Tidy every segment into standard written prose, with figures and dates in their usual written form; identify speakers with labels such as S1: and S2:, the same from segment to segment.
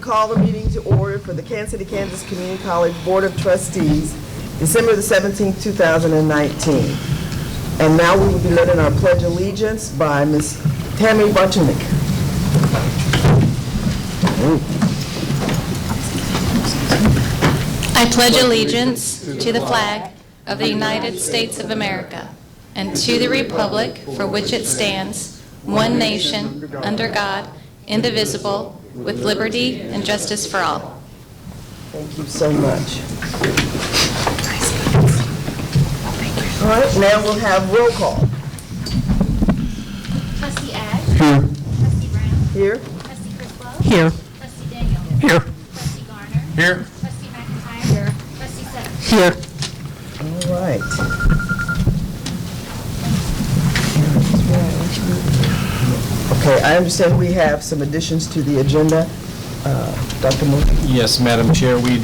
S1: call the meeting to order for the Kansas City, Kansas Community College Board of Trustees, December the 17th, 2019. And now we will be led in our Pledge of Allegiance by Ms. Tammy Bartunik.
S2: I pledge allegiance to the flag of the United States of America and to the republic for which it stands, one nation, under God, indivisible, with liberty and justice for all.
S1: Thank you so much. All right, now we'll have roll call.
S3: Trustee Ash?
S4: Here.
S3: Trustee Brown?
S1: Here.
S3: Trustee Criswell?
S4: Here.
S3: Trustee Daniel?
S4: Here.
S3: Trustee Garner?
S4: Here.
S3: Trustee McIntyre? Here. Trustee Sutton?
S4: Here.
S1: All right. Okay, I understand we have some additions to the agenda. Dr. Moore?
S5: Yes, Madam Chair, we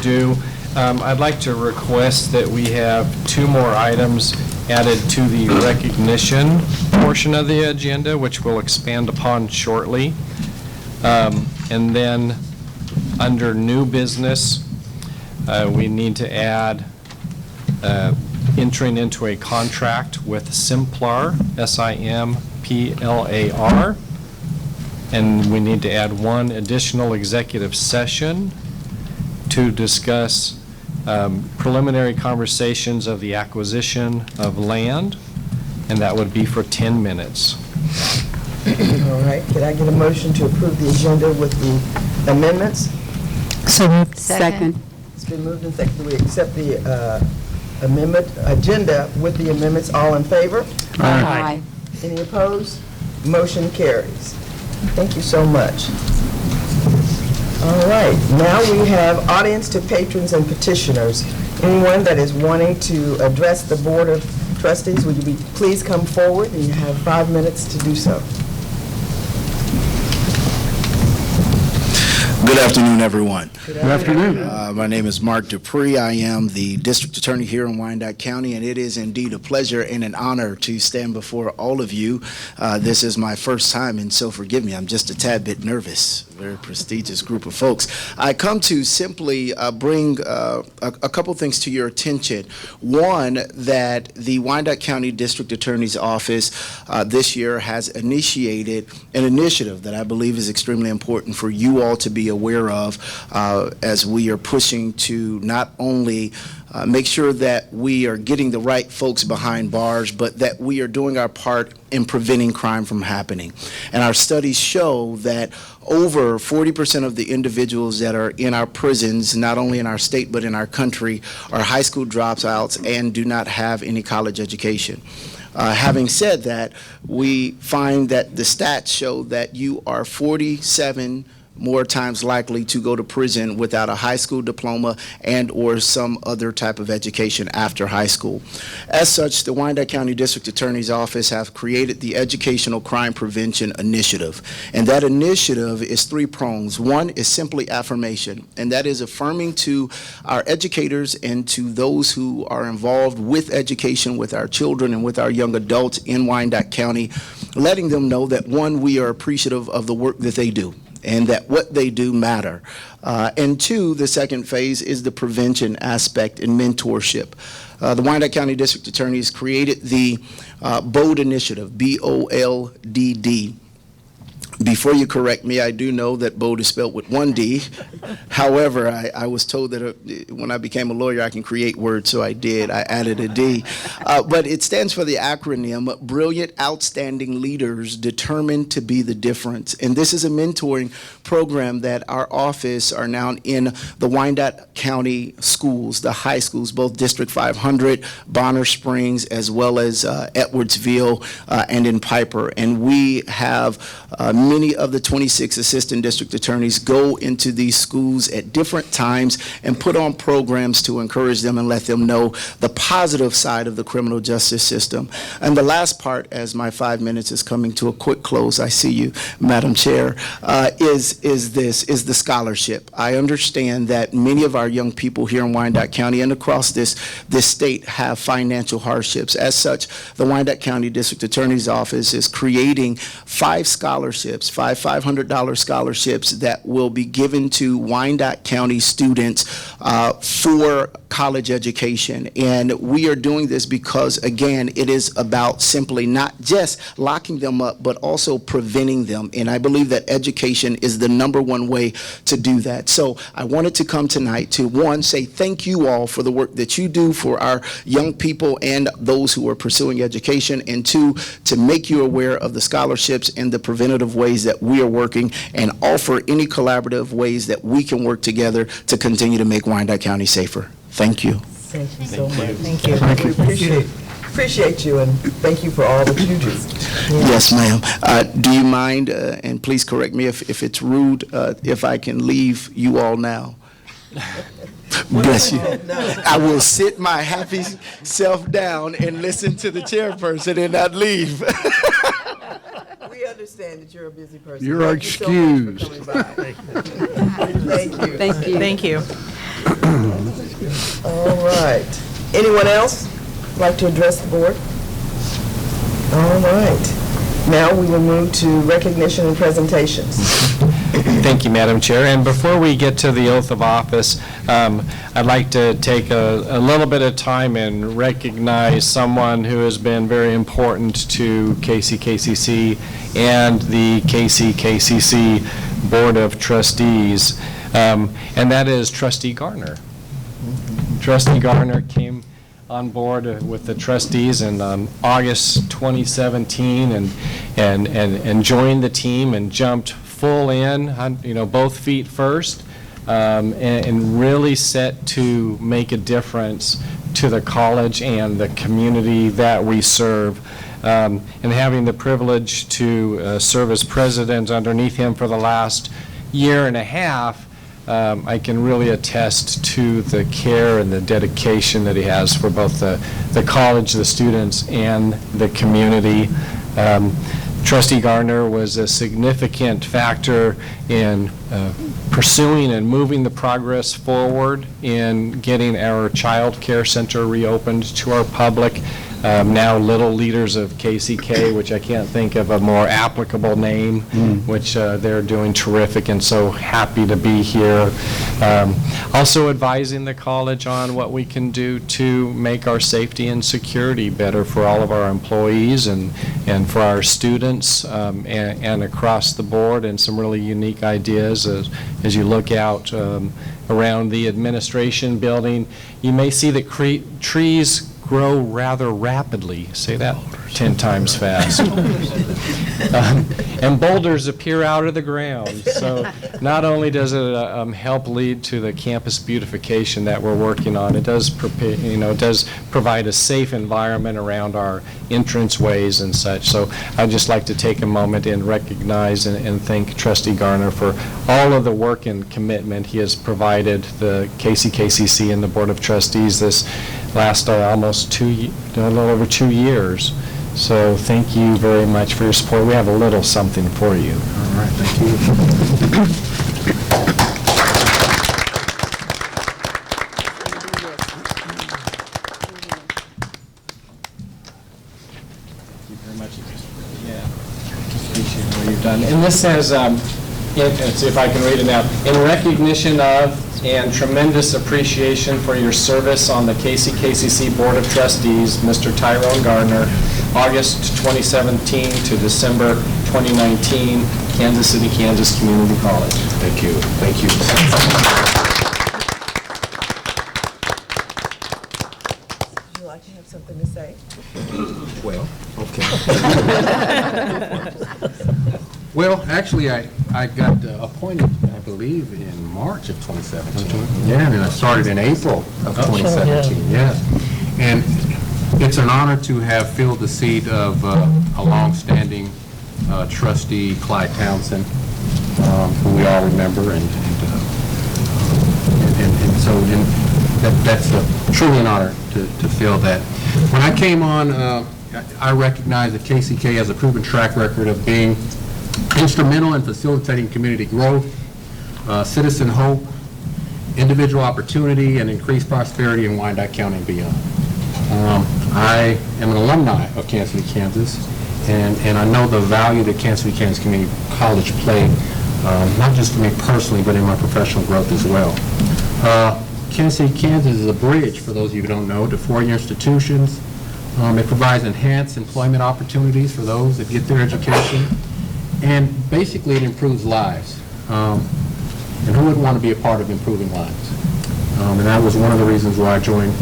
S5: do. I'd like to request that we have two more items added to the recognition portion of the agenda, which we'll expand upon shortly. And then under new business, we need to add entering into a contract with Simplar, S-I-M-P-L-A-R. And we need to add one additional executive session to discuss preliminary conversations of the acquisition of land, and that would be for 10 minutes.
S1: All right, can I get a motion to approve the agenda with the amendments?
S4: So moved.
S2: Second.
S1: It's been moved and seconded. We accept the amendment agenda with the amendments. All in favor?
S4: Aye.
S1: Any opposed? Motion carries. Thank you so much. All right, now we have audience to patrons and petitioners. Anyone that is wanting to address the Board of Trustees, would you please come forward, and you have 5 minutes to do so.
S6: Good afternoon, everyone.
S1: Good
S4: afternoon.
S6: My name is Mark Dupree. I am the District Attorney here in Wyandotte County, and it is indeed a pleasure and an honor to stand before all of you. This is my first time, and so forgive me, I'm just a tad bit nervous. Very prestigious group of folks. I come to simply bring a couple things to your attention. One, that the Wyandotte County District Attorney's Office this year has initiated an initiative that I believe is extremely important for you all to be aware of as we are pushing to not only make sure that we are getting the right folks behind bars, but that we are doing our part in preventing crime from happening. And our studies show that over 40% of the individuals that are in our prisons, not only in our state but in our country, are high school dropouts and do not have any college education. Having said that, we find that the stats show that you are 47 more times likely to go to prison without a high school diploma and or some other type of education after high school. As such, the Wyandotte County District Attorney's Office have created the Educational Crime Prevention Initiative. And that initiative is three prongs. One is simply affirmation, and that is affirming to our educators and to those who are involved with education, with our children and with our young adults in Wyandotte County, letting them know that, one, we are appreciative of the work that they do, and that what they do matter. And two, the second phase is the prevention aspect and mentorship. The Wyandotte County District Attorney has created the BOLD initiative, B-O-L-D-D. Before you correct me, I do know that BOLD is spelled with one D. However, I was told that when I became a lawyer, I can create words, so I did. I added a D. But it stands for the acronym, Brilliant Outstanding Leaders Determined to Be the Difference. And this is a mentoring program that our office are now in the Wyandotte County schools, the high schools, both District 500, Bonner Springs, as well as Edwardsville and in Piper. And we have many of the 26 assistant district attorneys go into these schools at different times and put on programs to encourage them and let them know the positive side of the criminal justice system. And the last part, as my 5 minutes is coming to a quick close, I see you, Madam Chair, is the scholarship. I understand that many of our young people here in Wyandotte County and across this state have financial hardships. As such, the Wyandotte County District Attorney's Office is creating 5 scholarships scholarships, five $500 scholarships that will be given to Wyandotte County students for college education. And we are doing this because, again, it is about simply not just locking them up, but also preventing them. And I believe that education is the #1 way to do that. So I wanted to come tonight to, one, say thank you all for the work that you do for our young people and those who are pursuing education, and two, to make you aware of the scholarships and the preventative ways that we are working, and offer any collaborative ways that we can work together to continue to make Wyandotte County safer. Thank you.
S1: Thank you so much. Thank you. We appreciate you, and thank you for all that you do.
S6: Yes, ma'am. Do you mind, and please correct me if it's rude, if I can leave you all now? Bless you. I will sit my happy self down and listen to the chairperson and not leave.
S1: We understand that you're a busy person.
S7: You're excused.
S1: Thank you.
S4: Thank you.
S8: Thank you.
S1: All right. Anyone else like to address the board? All right. Now we will move to recognition and presentations.
S5: Thank you, Madam Chair. And before we get to the oath of office, I'd like to take a little bit of time and recognize someone who has been very important to KCKCC and the KCKCC Board of Trustees, and that is Trustee Garner. Trustee Garner came on board with the trustees in August 2017 and joined the team and jumped full in, both feet first, and really set to make a difference to the college and the community that we serve. And having the privilege to serve as president underneath him for the last year and a half, I can really attest to the care and the dedication that he has for both the college, the students, and the community. Trustee Garner was a significant factor in pursuing and moving the progress forward in getting our child care center reopened to our public. Now Little Leaders of KCK, which I can't think of a more applicable name, which they're doing terrific, and so happy to be here. Also advising the college on what we can do to make our safety and security better for all of our employees and for our students, and across the board, and some really unique ideas as you look out around the administration building. You may see that trees grow rather rapidly. Say that 10 times fast. And boulders appear out of the ground. So not only does it help lead to the campus beautification that we're working on, it does provide a safe environment around our entranceways and such. So I'd just like to take a moment and recognize and thank Trustee Garner for all of the work and commitment he has provided the KCKCC and the Board of Trustees this last almost a little over 2 years. So thank you very much for your support. We have a little something for you.
S7: All right, thank you.
S5: Appreciate what you've done. And this says, let's see if I can read it now. In recognition of and tremendous appreciation for your service on the KCKCC Board of Trustees, Mr. Tyrone Garner, August 2017 to December 2019, Kansas City, Kansas Community College.
S7: Thank you. Thank you.
S1: Would you like to have something to say?
S7: Well, okay. Well, actually, I got appointed, I believe, in March of 2017. Yeah, and I started in April of 2017. Yeah. And it's an honor to have filled the seat of a longstanding trustee, Clyde Townsend, who we all remember, and so that's truly an honor to fill that. When I came on, I recognize that KCK has a proven track record of being instrumental in facilitating community growth, citizen hope, individual opportunity, and increased prosperity in Wyandotte County and beyond. I am an alumni of Kansas City, Kansas, And I know the value that Kansas City, Kansas Community College played, not just for me personally, but in my professional growth as well. Kansas City, Kansas is a bridge, for those of you who don't know, to four-year institutions. It provides enhanced employment opportunities for those that get their education. And basically, it improves lives. And who would want to be a part of improving lives? And that was one of the reasons why I joined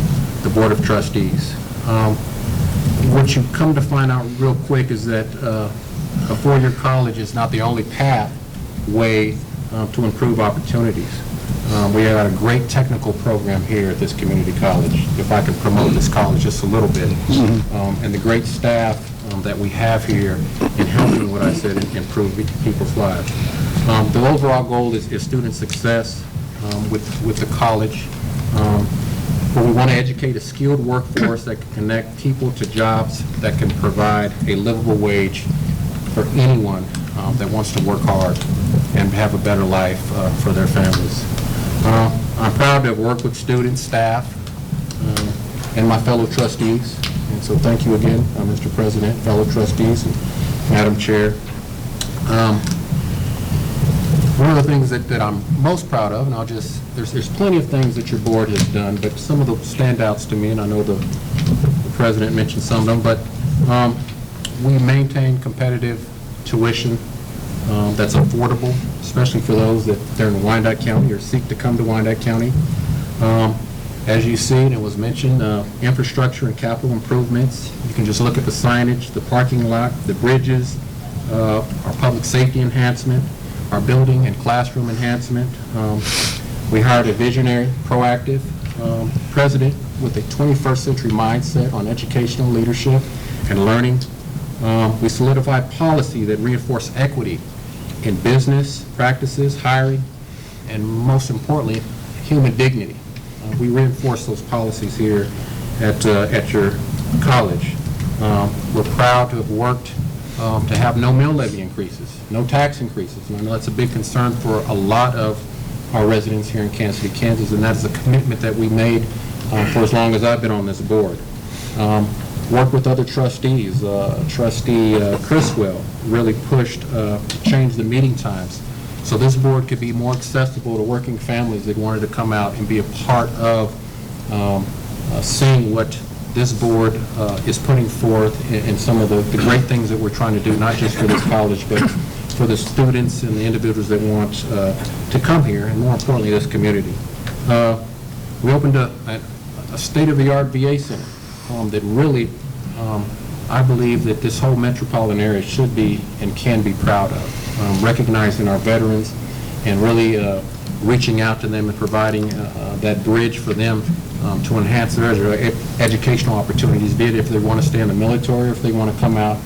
S7: the Board of Trustees. What you come to find out real quick is that a four-year college is not the only pathway to improve opportunities. We have a great technical program here at this community college, if I can promote this college just a little bit, and the great staff that we have here in helping, what I said, improve people's lives. The overall goal is student success with the college. But we want to educate a skilled workforce that can connect people to jobs that can provide a livable wage for anyone that wants to work hard and have a better life for their families. I'm proud to have worked with students, staff, and my fellow trustees. And so thank you again, Mr. President, fellow trustees, and Madam Chair. One of the things that I'm most proud of, and there's plenty of things that your board has done, but some of the standouts to me, and I know the President mentioned some of them, but we maintain competitive tuition that's affordable, especially for those that they're in Wyandotte County or seek to come to Wyandotte County. As you see, and it was mentioned, infrastructure and capital improvements. You can just look at the signage, the parking lot, the bridges, our public safety enhancement, our building and classroom enhancement. We hired a visionary, proactive president with a 21st century mindset on educational leadership and learning. We solidified policy that reinforced equity in business practices, hiring, and most importantly, human dignity. We reinforce those policies here at your college. We're proud to have worked to have no mill levy increases, no tax increases. And I know that's a big concern for a lot of our residents here in Kansas City, Kansas, and that is a commitment that we made for as long as I've been on this board. Work with other trustees. Trustee Criswell really pushed to change the meeting times so this board could be more accessible to working families that wanted to come out and be a part of seeing what this board is putting forth in some of the great things that we're trying to do, not just for this college, but for the students and the individuals that want to come here, and more importantly, this community. We opened a state-of-the-art VA center that really, I believe that this whole metropolitan area should be and can be proud of, recognizing our veterans and really reaching out to them and providing that bridge for them to enhance their educational opportunities, be it if they want to stay in the military or if they want to come out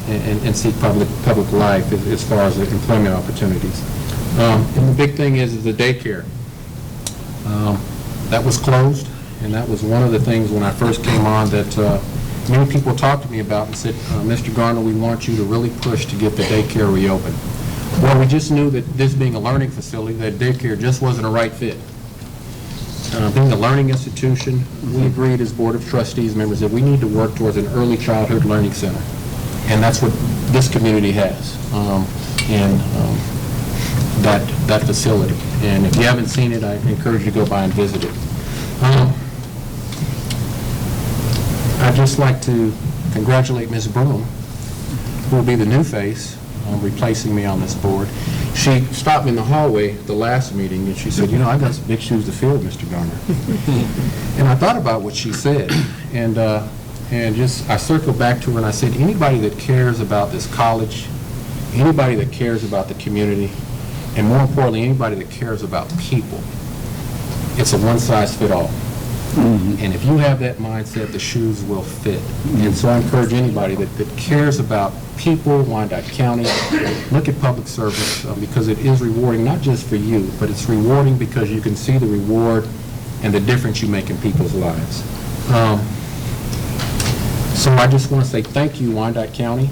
S7: and seek public life as far as employment opportunities. And the big thing is the daycare. That was closed, and that was one of the things when I first came on that many people talked to me about and said, Mr. Garner, we want you to really push to get the daycare reopened. Well, we just knew that this being a learning facility, that daycare just wasn't a right fit. Being a learning institution, we agreed as Board of Trustees members that we need to work towards an early childhood learning center. And that's what this community has in that facility. And if you haven't seen it, I encourage you to go by and visit it. I'd just like to congratulate Ms. Broom, who will be the new face replacing me on this board. She stopped me in the hallway at the last meeting and she said, you know, I got some big shoes to fill, Mr. Garner. And I thought about what she said, and I circled back to her and I said, anybody that cares about this college, anybody that cares about the community, and more importantly, anybody that cares about people, it's a one-size-fits-all. And if you have that mindset, the shoes will fit. And so I encourage anybody that cares about people, Wyandotte County, look at public service because it is rewarding, not just for you, but it's rewarding because you can see the reward and the difference you make in people's lives. So I just want to say thank you, Wyandotte County,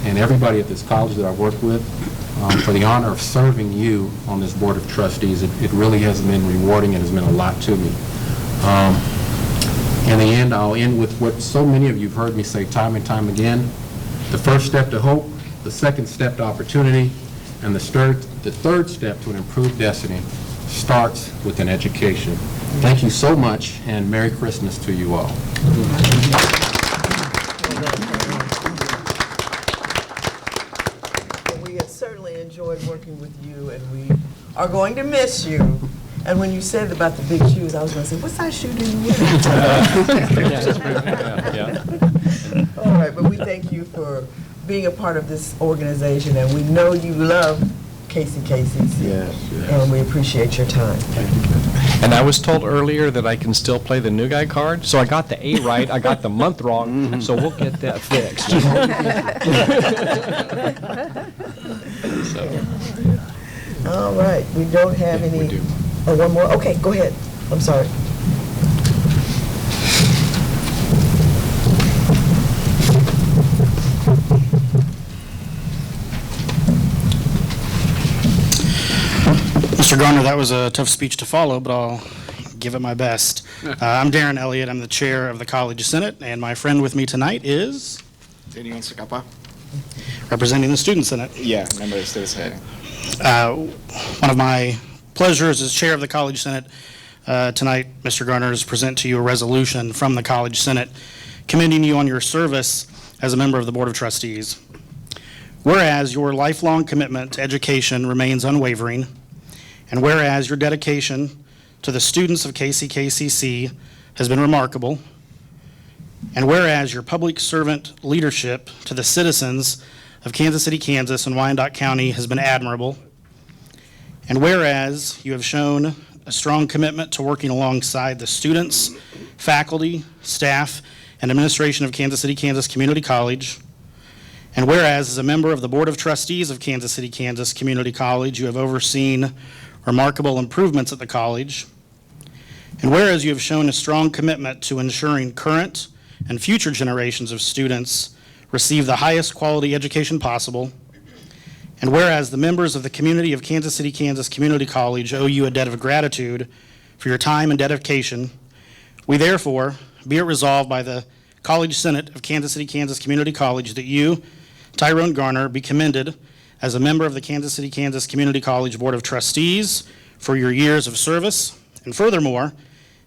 S7: and everybody at this college that I work with for the honor of serving you on this Board of Trustees. It really has been rewarding and has meant a lot to me. In the end, I'll end with what so many of you have heard me say time and time again. The first step to hope, the second step to opportunity, and the third step to an improved destiny starts with an education. Thank you so much, and Merry Christmas to you all.
S1: We have certainly enjoyed working with you, and we are going to miss you. And when you said about the big shoes, I was going to say, what size shoe do you wear? All right, but we thank you for being a part of this organization, and we know you love KCKCC.
S6: Yes.
S1: And we appreciate your time.
S5: And I was told earlier that I can still play the new guy card, so I got the A right, I got the month wrong, so we'll get that fixed.
S1: All right, we don't have any.
S5: We do.
S1: Oh, one more? Okay, go ahead. I'm sorry.
S8: Mr. Garner, that was a tough speech to follow, but I'll give it my best. I'm Darren Elliott. I'm the chair of the College Senate, and my friend with me tonight is representing the Student Senate.
S6: Yeah, member of the Student Senate.
S8: One of my pleasures as chair of the College Senate tonight, Mr. Garner, is to present to you a resolution from the College Senate commending you on your service as a member of the Board of Trustees. Whereas your lifelong commitment to education remains unwavering, and whereas your dedication to the students of KCKCC has been remarkable, and whereas your public servant leadership to the citizens of Kansas City, Kansas and Wyandotte County has been admirable, and whereas you have shown a strong commitment to working alongside the students, faculty, staff, and administration of Kansas City, Kansas Community College, and whereas as a member of the Board of Trustees of Kansas City, Kansas Community College, you have overseen remarkable improvements at the college, and whereas you have shown a strong commitment to ensuring current and future generations of students receive the highest quality education possible, and whereas the members of the community of Kansas City, Kansas Community College owe you a debt of gratitude for your time and dedication, we therefore be it resolved by the College Senate of Kansas City, Kansas Community College that you, Tyrone Garner, be commended as a member of the Kansas City, Kansas Community College Board of Trustees for your years of service, and furthermore,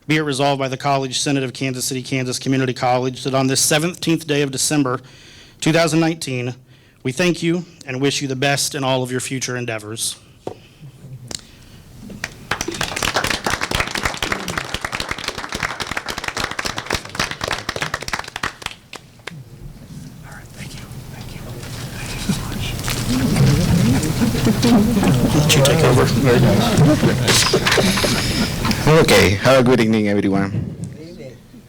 S8: be it resolved by the College Senate of Kansas City, Kansas Community College that on this 17th day of December 2019, we thank you and wish you the best in all of your future endeavors. Let you take over. Very nice.
S6: Okay, have a good evening, everyone.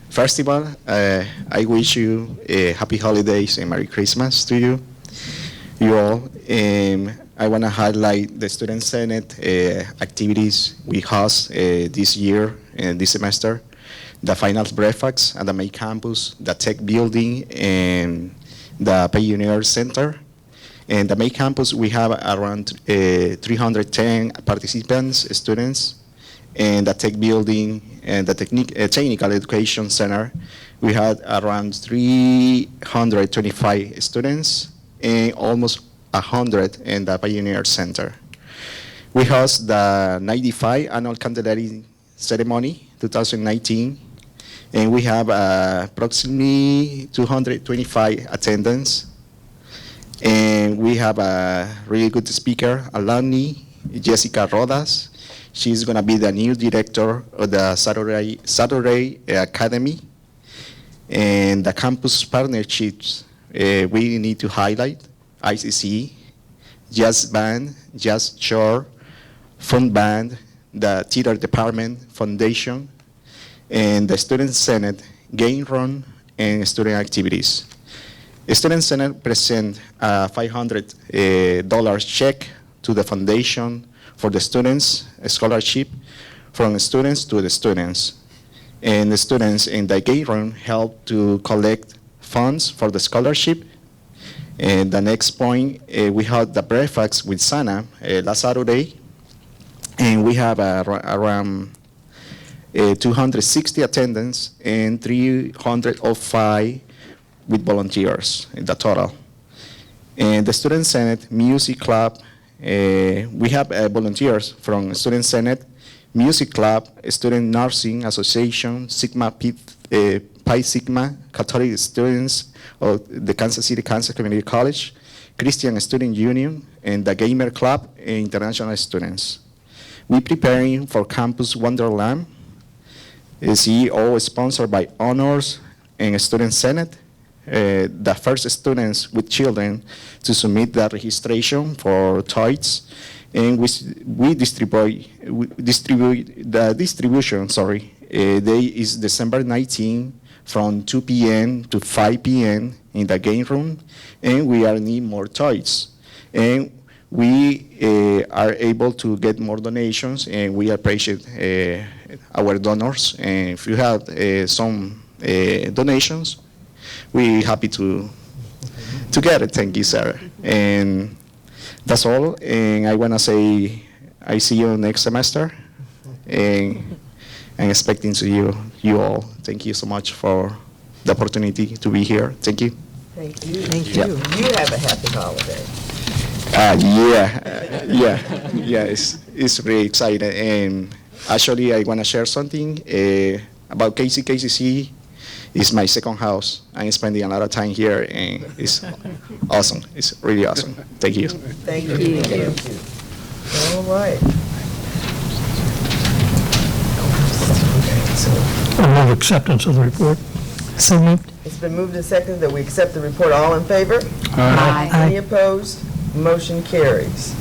S6: First of all, I wish you a happy holidays and Merry Christmas to you all. I want to highlight the Student Senate activities we host this year and this semester. The finals breakfast at the main campus, the tech building, and the Pioneer Center. In the main campus, we have around 310 participants, students. In the tech building and the technical education center, we had around 325 students and almost 100 in the Pioneer Center. We host the 95 annual Candelaria ceremony 2019, and we have approximately 225 attendance. And we have a really good speaker, alumni, Jessica Rodas. She's going to be the new director of the Saturday Academy. And the campus partnerships we need to highlight: ICC, Jazz Band, Jazz Shore, Fund Band, the Theater Department, Foundation, and the Student Senate, Game Run, and student activities. The Student Senate present a $500 check to the foundation for the students, a scholarship from students to the students. And the students in the Game Run help to collect funds for the scholarship. And the next point, we had the breakfast with Sana last Saturday, and we have around 260 attendance and 305 with volunteers in the total. And the Student Senate Music Club, we have volunteers from Student Senate, Music Club, Student Nursing Association, Sigma Pi Sigma, Catholic Students of the Kansas City, Kansas Community College, Christian Student Union, and the Gamer Club, and international students. We're preparing for Campus Wonderland, CEO sponsored by Honors and Student Senate. The first students with children to submit the registration for toys, and we distribute the distribution. Day is December 19 from 2 p.m. to 5 p.m. in the game room, and we need more toys, and we are able to get more donations, and we appreciate our donors. And if you have some donations, we're happy to get it. Thank you, sir. And that's all. And I want to say I see you next semester. And I'm expecting to you all. Thank you so much for the opportunity to be here. Thank you.
S1: Thank you. Thank you. You have a happy holiday.
S6: Yeah. It's really exciting. And actually, I want to share something about KCKCC. It's my second house. I'm spending a lot of time here, and it's awesome. It's really awesome. Thank you.
S1: Thank you. Thank you. All right.
S4: I move acceptance of the report. So moved.
S1: It's been moved and seconded that we accept the report. All in favor?
S4: Aye.
S1: Any opposed? Motion carries.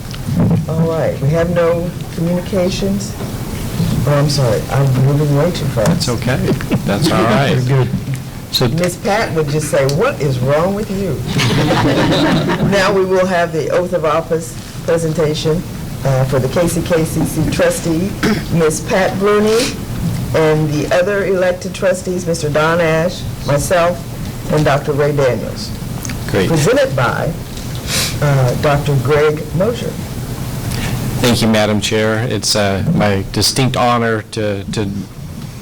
S1: All right, we have no communications. Oh, I'm sorry, I'm moving way too fast.
S5: That's okay. That's all right.
S4: Very good.
S5: So
S1: Miss Pat would just say, "What is wrong with you?" Now we will have the oath of office presentation for the KCKCC trustee, Miss Pat Bruni, and the other elected trustees, Mr. Don Ash, myself, and Dr. Ray Daniels.
S5: great.
S1: Presented by Dr. Greg Mosher.
S5: Thank you, Madam Chair. It's my distinct honor to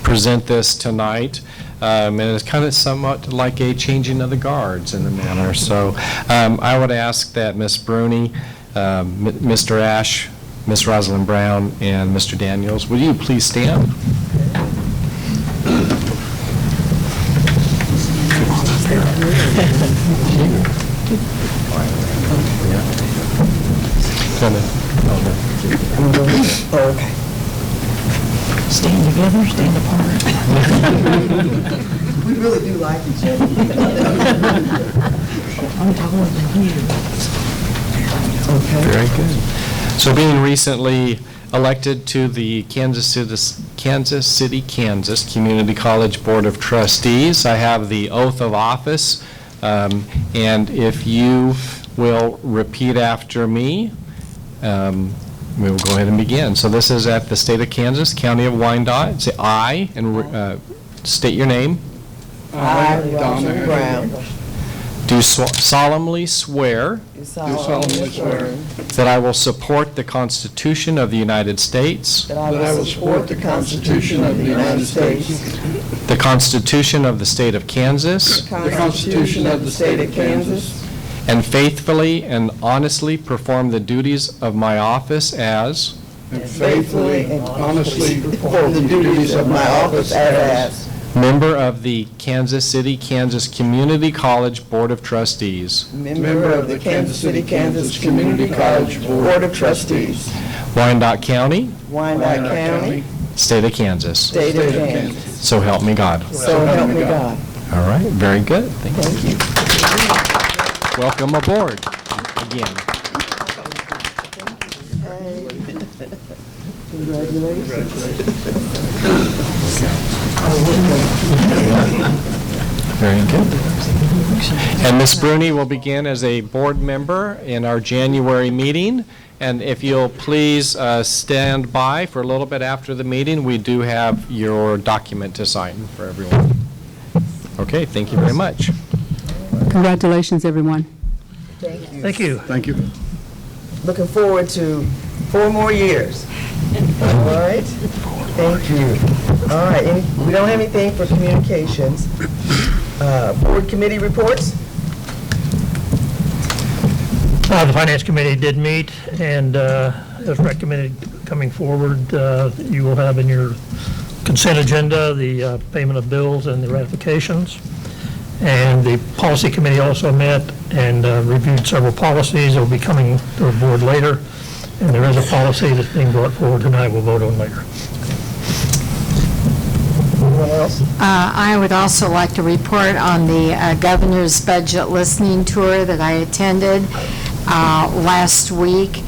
S5: present this tonight. And it's kind of somewhat like a changing of the guards in a manner. So I would ask that Ms. Bruni, Mr. Ash, Ms. Rosalind Brown, and Mr. Daniels, would you please stand?
S1: Okay.
S4: Stand together, stand apart.
S1: We really do like each other.
S4: I'm taller than you.
S1: Okay.
S5: Very good. So being recently elected to the Kansas City, Kansas Community College Board of Trustees, I have the oath of office. And if you will repeat after me, we will go ahead and begin. So this is at the state of Kansas, county of Wyandotte. Say I, and state your name.
S1: I, Rosalind Brown,
S5: Do solemnly swear
S1: do solemnly swear
S5: that I will support the Constitution of the United States,
S1: that I will support the Constitution of the United States,
S5: the Constitution of the state of Kansas,
S1: the Constitution of the state of Kansas,
S5: and faithfully and honestly perform the duties of my office as
S1: and faithfully and honestly perform the duties of my office as
S5: member of the Kansas City, Kansas Community College Board of Trustees,
S1: member of the Kansas City, Kansas Community College Board of Trustees,
S5: Wyandotte County,
S1: Wyandotte County,
S5: state of Kansas.
S1: state of Kansas.
S5: So help me God.
S1: So help me God.
S5: All right, very good. Thank you.
S1: Thank you.
S5: Welcome aboard again. Very good. And Ms. Bruni will begin as a board member in our January meeting. And if you'll please stand by for a little bit after the meeting, we do have your document to sign for everyone. Okay, thank you very much.
S9: Congratulations, everyone.
S1: Thank you.
S4: Thank you.
S7: Thank you.
S1: Looking forward to 4 more years. All right? Thank you. All right, we don't have anything for communications. Board committee reports?
S4: The Finance Committee did meet, and as recommended coming forward, you will have in your consent agenda the payment of bills and the ratifications. And the Policy Committee also met and reviewed several policies that will be coming to the board later. And there is a policy that's being brought forward tonight we'll vote on later.
S1: Anyone else?
S10: I would also like to report on the governor's budget listening tour that I attended last week.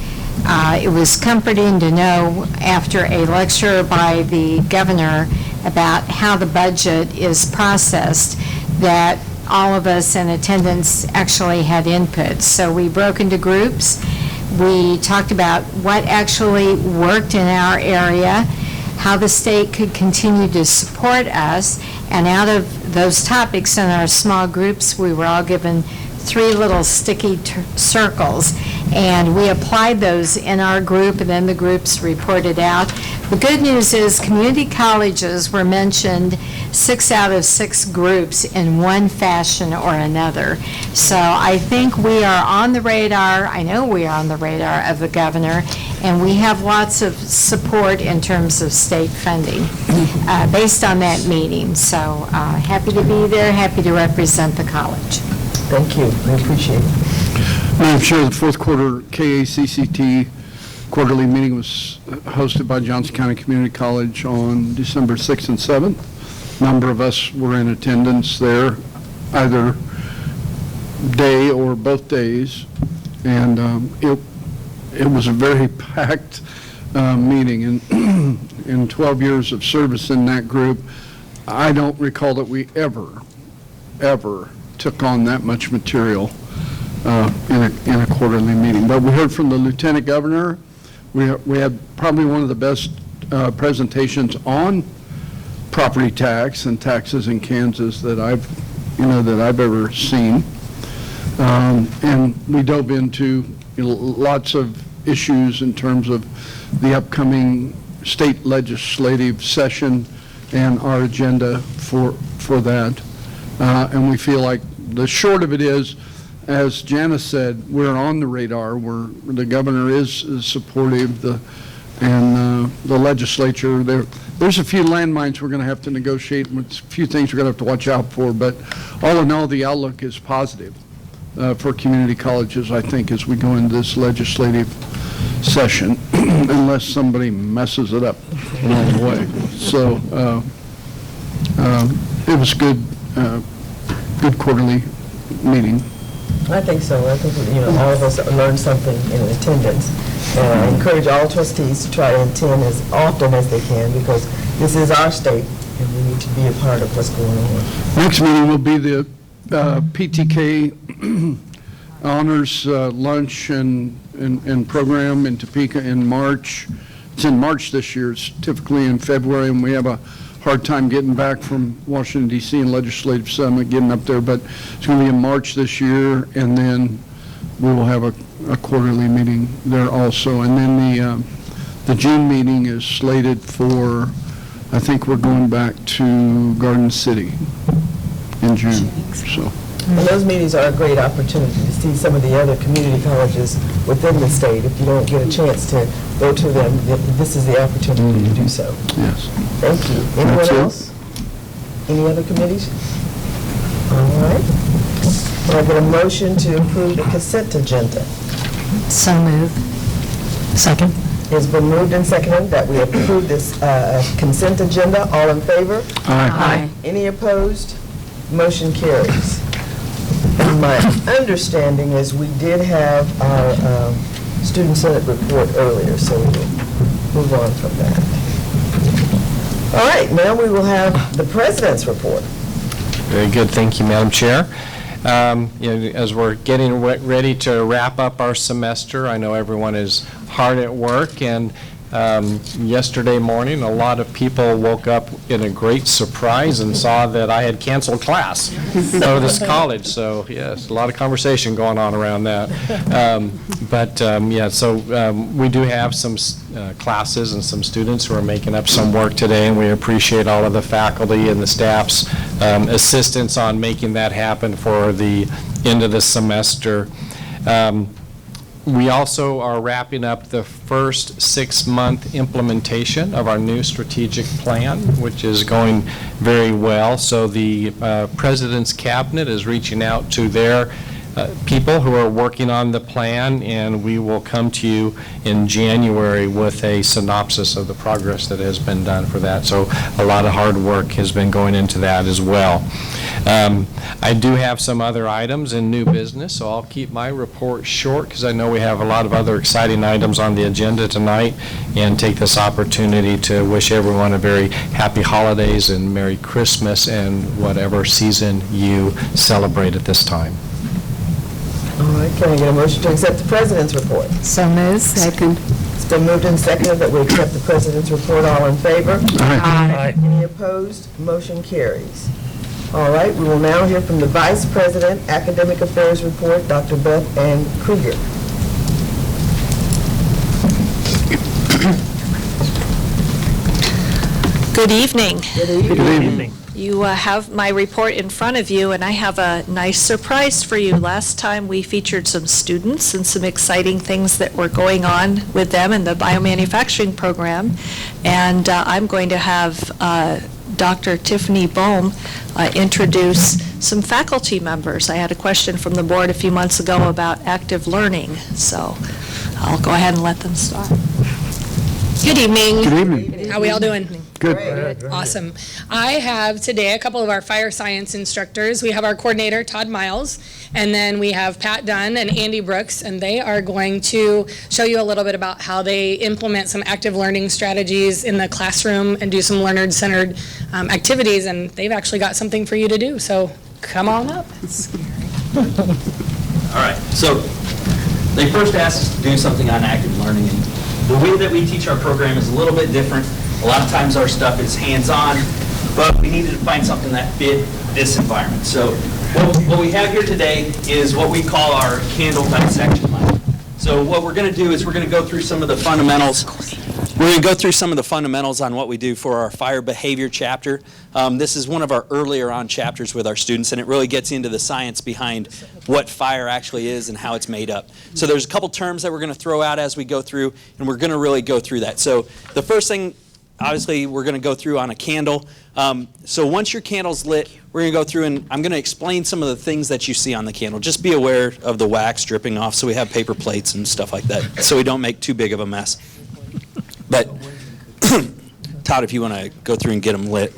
S10: It was comforting to know after a lecture by the governor about how the budget is processed that all of us in attendance actually had input. So we broke into groups. We talked about what actually worked in our area, how the state could continue to support us, and out of those topics in our small groups, we were all given 3 little sticky circles, and we applied those in our group, and then the groups reported out. The good news is community colleges were mentioned 6 out of 6 groups in one fashion or another. So I think we are on the radar, I know we are on the radar of the governor, and we have lots of support in terms of state funding based on that meeting. So happy to be there, happy to represent the college.
S1: Thank you. We appreciate it.
S11: Madam Chair, the fourth quarter KCKCC quarterly meeting was hosted by Johnson County Community College on December 6th and 7th. A number of us were in attendance there, either day or both days, and it was a very packed meeting. And in 12 years of service in that group, I don't recall that we ever took on that much material in a quarterly meeting. But we heard from the Lieutenant Governor. We had probably one of the best presentations on property tax and taxes in Kansas that I've ever seen. And we dove into lots of issues in terms of the upcoming state legislative session and our agenda for that. And we feel like the short of it is, as Janice said, we're on the radar. The governor is supportive, and the legislature. There's a few landmines we're going to have to negotiate, and a few things we're going to have to watch out for. But all in all, the outlook is positive for community colleges, I think, as we go into this legislative session, unless somebody messes it up along the way. So it was good quarterly meeting.
S1: I think so. I think, all of us learned something in attendance. And I encourage all trustees to try to attend as often as they can, because this is our state, and we need to be a part of what's going on.
S11: Next meeting will be the PTK Honors Lunch and Program in Topeka in March. It's in March this year. It's typically in February, and we have a hard time getting back from Washington, D.C. and Legislative Summit, getting up there, but it's going to be in March this year, and then we will have a quarterly meeting there also. And then the June meeting is slated for, I think we're going back to Garden City in June. So.
S1: And those meetings are a great opportunity to see some of the other community colleges within the state. If you don't get a chance to go to them, this is the opportunity to do so.
S11: Yes.
S1: Thank you. Anyone else? Any other committees? All right. Can I get a motion to approve the consent agenda?
S10: So moved.
S9: Second.
S1: It's been moved and seconded that we approve this consent agenda. All in favor?
S10: Aye.
S1: Any opposed? Motion carries. And my understanding is we did have our Student Senate report earlier, so we'll move on from that. All right, now we will have the President's report.
S5: Very good. Thank you, Madam Chair. As we're getting ready to wrap up our semester, I know everyone is hard at work, and yesterday morning, a lot of people woke up in a great surprise and saw that I had canceled class over this college. So, yes, a lot of conversation going on around that. We do have some classes and some students who are making up some work today, and we appreciate all of the faculty and the staff's assistance on making that happen for the end of the semester. We also are wrapping up the first 6-month implementation of our new strategic plan, which is going very well. So the President's Cabinet is reaching out to their people who are working on the plan, and we will come to you in January with a synopsis of the progress that has been done for that. So a lot of hard work has been going into that as well. I do have some other items in new business, so I'll keep my report short because I know we have a lot of other exciting items on the agenda tonight, and take this opportunity to wish everyone a very happy holidays and Merry Christmas and whatever season you celebrate at this time.
S1: All right, can I get a motion to accept the President's report?
S10: So moved. Second.
S1: It's been moved and seconded that we accept the President's report. All in favor?
S4: Aye.
S1: Any opposed? Motion carries. All right, we will now hear from the Vice President, Academic Affairs Report, Dr. Beth Ann Kruger.
S12: Good evening.
S1: Good evening.
S12: You have my report in front of you, and I have a nice surprise for you. Last time, we featured some students and some exciting things that were going on with them in the biomanufacturing program, and I'm going to have Dr. Tiffany Bohm introduce some faculty members. I had a question from the board a few months ago about active learning, so I'll go ahead and let them start.
S13: Good evening.
S11: Good evening.
S13: How are we all doing?
S11: Good.
S13: Awesome. I have today a couple of our fire science instructors. We have our coordinator, Todd Miles, and then we have Pat Dunn and Andy Brooks, and they are going to show you a little bit about how they implement some active learning strategies in the classroom and do some learner-centered activities, and they've actually got something for you to do, so come on up.
S14: All right, so they first asked us to do something on active learning, and the way that we teach our program is a little bit different. A lot of times our stuff is hands-on, but we needed to find something that fit this environment. So what we have here today is what we call our candle dissection lab. So what we're going to do is we're going to go through some of the fundamentals. We're going to go through some of the fundamentals on what we do for our fire behavior chapter. This is one of our earlier on chapters with our students, and it really gets into the science behind what fire actually is and how it's made up. So there's a couple terms that we're going to throw out as we go through, and we're going to really go through that. So the first thing, obviously, we're going to go through on a candle. So once your candle's lit, we're going to go through and I'm going to explain some of the things that you see on the candle. Just be aware of the wax dripping off, so we have paper plates and stuff like that, so we don't make too big of a mess. But Todd, if you want to go through and get them lit.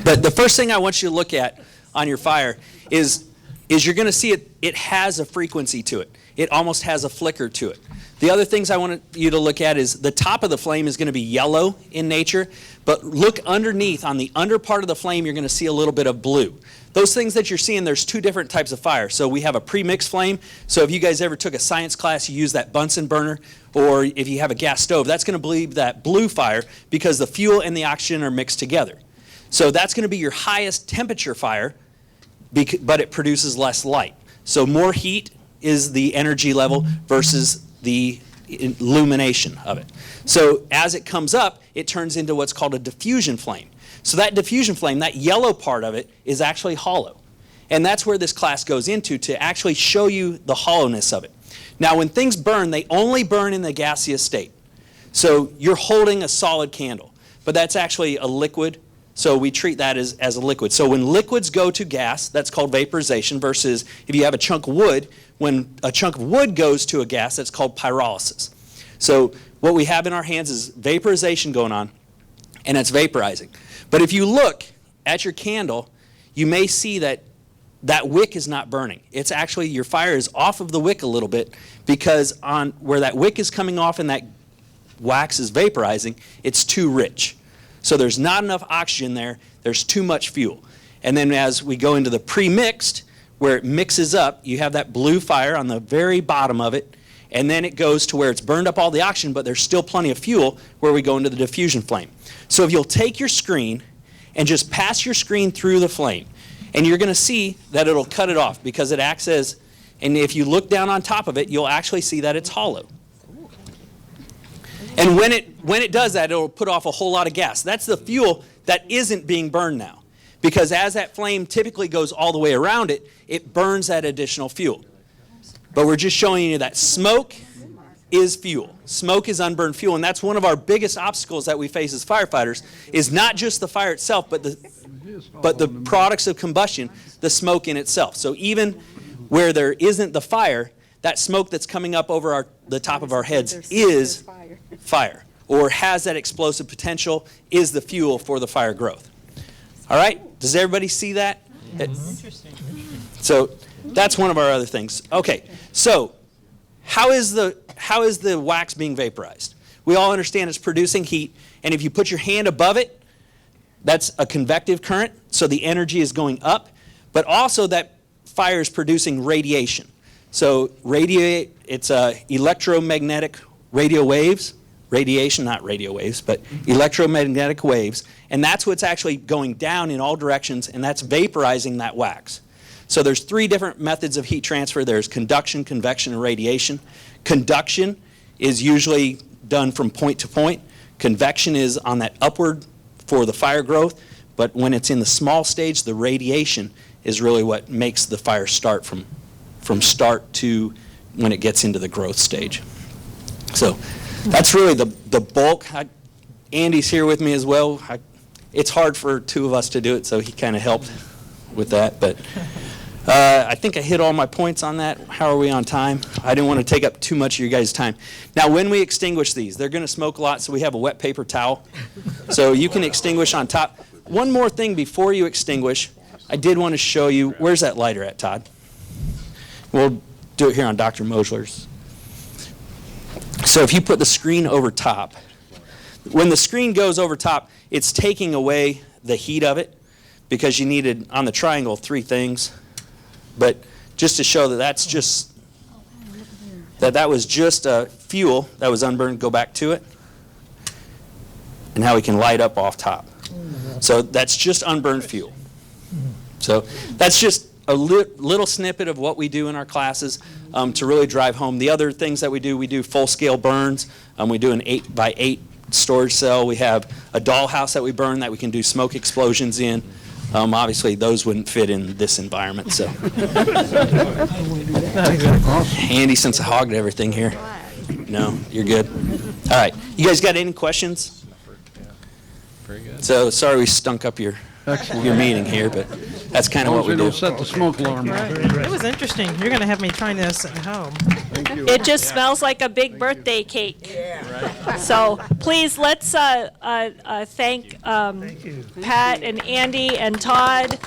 S14: But the first thing I want you to look at on your fire is you're going to see it has a frequency to it. It almost has a flicker to it. The other things I want you to look at is the top of the flame is going to be yellow in nature, but look underneath on the under part of the flame, you're going to see a little bit of blue. Those things that you're seeing, there's two different types of fire. So we have a pre-mixed flame. So if you guys ever took a science class, you use that Bunsen burner, or if you have a gas stove, that's going to be that blue fire because the fuel and the oxygen are mixed together. So that's going to be your highest temperature fire, but it produces less light. So more heat is the energy level versus the illumination of it. So as it comes up, it turns into what's called a diffusion flame. So that diffusion flame, that yellow part of it, is actually hollow. And that's where this class goes into, to actually show you the hollowness of it. Now, when things burn, they only burn in the gaseous state. So you're holding a solid candle, but that's actually a liquid. So we treat that as a liquid. So when liquids go to gas, that's called vaporization, versus if you have a chunk of wood, when a chunk of wood goes to a gas, that's called pyrolysis. So what we have in our hands is vaporization going on, and it's vaporizing. But if you look at your candle, you may see that that wick is not burning. It's actually, your fire is off of the wick a little bit, because on where that wick is coming off and that wax is vaporizing, it's too rich. So there's not enough oxygen there, there's too much fuel. And then as we go into the pre-mixed, where it mixes up, you have that blue fire on the very bottom of it, and then it goes to where it's burned up all the oxygen, but there's still plenty of fuel, where we go into the diffusion flame. So if you'll take your screen and just pass your screen through the flame, and you're going to see that it'll cut it off, because it acts as, and if you look down on top of it, you'll actually see that it's hollow. And when it does that, it'll put off a whole lot of gas. That's the fuel that isn't being burned now, because as that flame typically goes all the way around it, it burns that additional fuel.
S15: But we're just showing you that smoke is fuel. Smoke is unburned fuel, and that's one of our biggest obstacles that we face as firefighters, is not just the fire itself, but the products of combustion, the smoke in itself. So even where there isn't the fire, that smoke that's coming up over the top of our heads is fire, or has that explosive potential, is the fuel for the fire growth. All right? Does everybody see that?
S1: Interesting.
S15: So that's one of our other things. Okay, so how is the wax being vaporized? We all understand it's producing heat, and if you put your hand above it, that's a convective current, so the energy is going up, but also that fire is producing radiation. So it's electromagnetic radio waves, radiation, not radio waves, but electromagnetic waves, and that's what's actually going down in all directions, and that's vaporizing that wax. So there's 3 different methods of heat transfer. There's conduction, convection, and radiation. Conduction is usually done from point to point. Convection is on that upward for the fire growth, but when it's in the small stage, the radiation is really what makes the fire start from start to when it gets into the growth stage. So that's really the bulk. Andy's here with me as well. It's hard for 2 of us to do it, so he kind of helped with that, but I think I hit all my points on that. How are we on time? I didn't want to take up too much of your guys' time. Now, when we extinguish these, they're going to smoke a lot, so we have a wet paper towel. So you can extinguish on top. One more thing before you extinguish, I did want to show you, where's that lighter at, Todd? We'll do it here on Dr. Mosler's. So if you put the screen over top, when the screen goes over top, it's taking away the heat of it, because you needed, on the triangle, 3 things. But just to show that that's just, that was just a fuel that was unburned, go back to it, and how we can light up off top. So that's just unburned fuel. So that's just a little snippet of what we do in our classes to really drive home. The other things that we do full-scale burns. We do an 8x8 storage cell. We have a dollhouse that we burn that we can do smoke explosions in. Obviously, those wouldn't fit in this environment, so. Andy, since I hogged everything here. No, you're good. All right. You guys got any questions?
S5: Very good.
S15: So, sorry we stunk up your meeting here, but that's kind of what we do.
S11: Don't set the smoke alarm.
S16: It was interesting. You're going to have me trying this at home.
S12: It just smells like a big birthday cake. So please, let's thank Pat and Andy and Todd.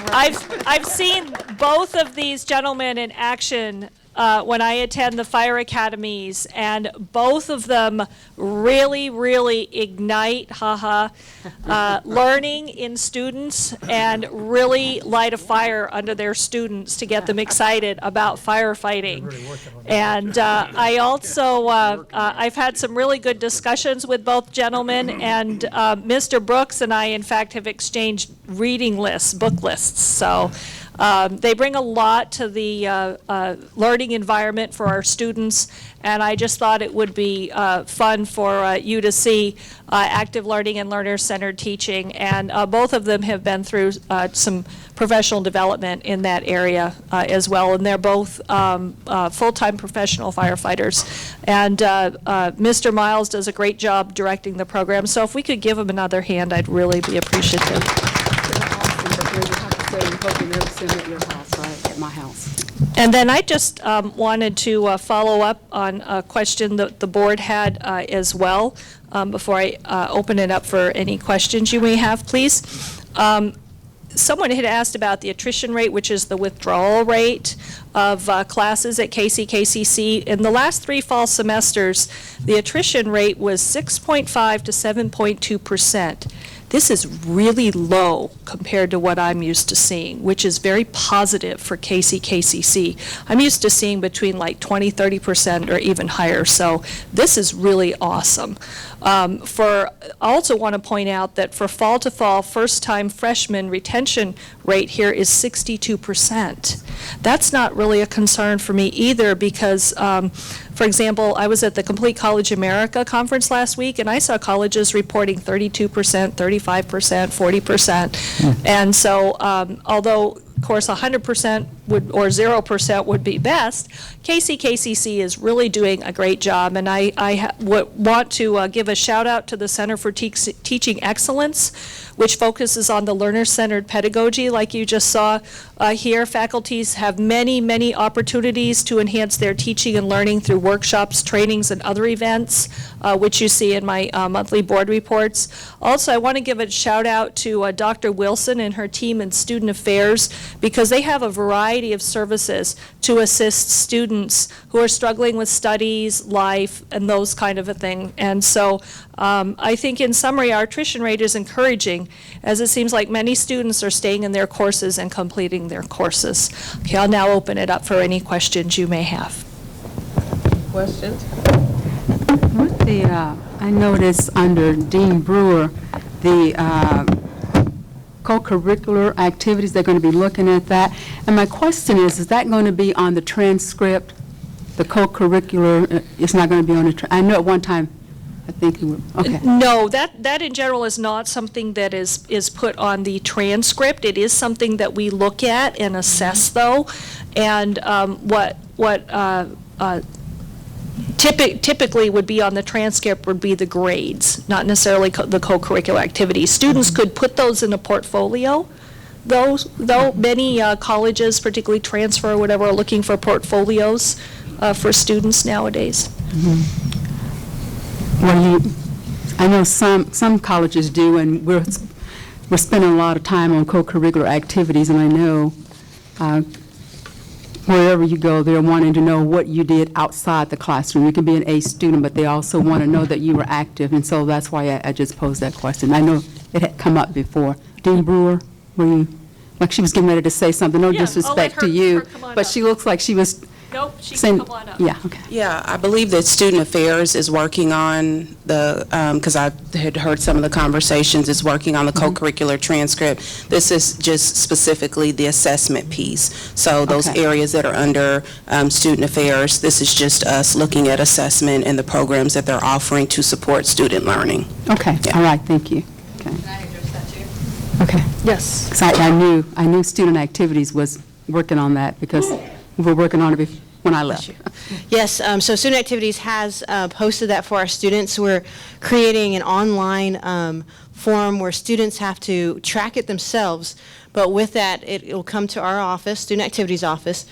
S12: I've seen both of these gentlemen in action when I attend the fire academies, and both of them really, really ignite, learning in students and really light a fire under their students to get them excited about firefighting. And I also, I've had some really good discussions with both gentlemen, and Mr. Brooks and I, in fact, have exchanged reading lists, book lists. So they bring a lot to the learning environment for our students, and I just thought it would be fun for you to see active learning and learner-centered teaching, and both of them have been through some professional development in that area as well, and they're both full-time professional firefighters. And Mr. Miles does a great job directing the program, so if we could give him another hand, I'd really be appreciative.
S9: At my house.
S12: And then I just wanted to follow up on a question that the board had as well before I open it up for any questions you may have, please. Someone had asked about the attrition rate, which is the withdrawal rate of classes at KCKCC. In the last 3 fall semesters, the attrition rate was 6.5 to 7.2%. This is really low compared to what I'm used to seeing, which is very positive for KCKCC. I'm used to seeing between like 20, 30% or even higher, so this is really awesome. I also want to point out that for fall to fall, first-time freshman retention rate here is 62%. That's not really a concern for me either because, for example, I was at the Complete College America conference last week, and I saw colleges reporting 32%, 35%, 40%. And so, although, of course, 100% or 0% would be best. KCKCC is really doing a great job, and I want to give a shout out to the Center for Teaching Excellence, which focuses on the learner-centered pedagogy, like you just saw here. Faculties have many, many opportunities to enhance their teaching and learning through workshops, trainings, and other events, which you see in my monthly board reports. Also, I want to give a shout out to Dr. Wilson and her team in Student Affairs, because they have a variety of services to assist students who are struggling with studies, life, and those kind of a thing. And so I think in summary, our attrition rate is encouraging, as it seems like many students are staying in their courses and completing their courses. Okay, I'll now open it up for any questions you may have.
S1: Questions?
S9: With I noticed under Dean Brewer, the co-curricular activities, they're going to be looking at that. And my question is that going to be on the transcript? The co-curricular, it's not going to be on the, I know at one time, I think you were, okay.
S12: No, that in general is not something that is put on the transcript. It is something that we look at and assess, though. And typically would be on the transcript would be the grades, not necessarily the co-curricular activities. Students could put those in a portfolio. Though many colleges, particularly transfer or whatever, are looking for portfolios for students nowadays.
S9: Well, I know some colleges do, and we're spending a lot of time on co-curricular activities, and I know wherever you go, they're wanting to know what you did outside the classroom. You can be an A student, but they also want to know that you were active, and so that's why I just posed that question. I know it had come up before. Dean Brewer, were you, like she was getting ready to say something, no disrespect to you, but she looks like she was
S12: Nope, she
S9: saying,
S12: can come on up.
S9: Yeah, okay.
S17: Yeah, I believe that Student Affairs is working on the, because I had heard some of the conversations, is working on the co-curricular transcript. This is just specifically the assessment piece. So those areas that are under Student Affairs, this is just us looking at assessment and the programs that they're offering to support student learning.
S9: Okay, all right, thank you. Okay.
S2: Can I address that too?
S9: Okay.
S12: Yes.
S9: Because I knew Student Activities was working on that because we were working on it when I left.
S18: Yes, so Student Activities has posted that for our students. We're creating an online form where students have to track it themselves, but with that, it will come to our office, Student Activities office,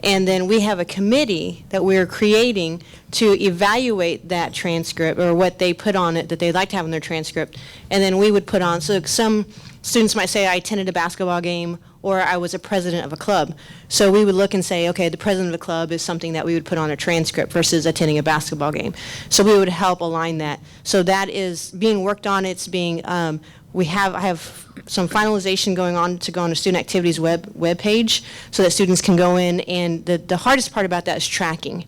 S18: and then we have a committee that we're creating to evaluate that transcript or what they put on it that they'd like to have in their transcript, and then we would put on, so some students might say, I attended a basketball game, or I was a president of a club. So we would look and say, okay, the president of the club is something that we would put on a transcript versus attending a basketball game. So we would help align that. So that is being worked on. It's being, I have some finalization going on to go on the Student Activities web page so that students can go in, and the hardest part about that is tracking.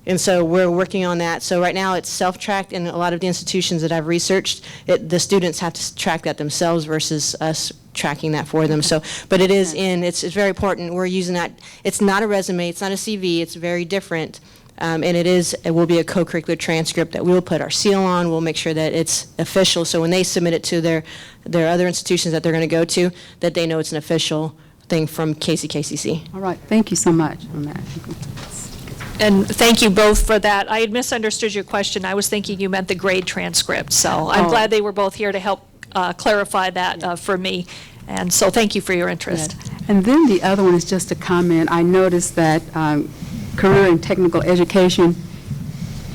S18: And so we're working on that. So right now it's self-tracked, and a lot of the institutions that I've researched, the students have to track that themselves versus us tracking that for them. So, but it is it's very important. We're using that. It's not a resume. It's not a CV. It's very different. And it will be a co-curricular transcript that we will put our seal on. We'll make sure that it's official. So when they submit it to their other institutions that they're going to go to, that they know it's an official thing from KCKCC.
S9: All right. Thank you so much on that.
S12: And thank you both for that. I had misunderstood your question. I was thinking you meant the grade transcript. So I'm glad they were both here to help clarify that for me. And so thank you for your interest.
S9: Yes. And then the other one is just a comment. I noticed that Career and Technical Education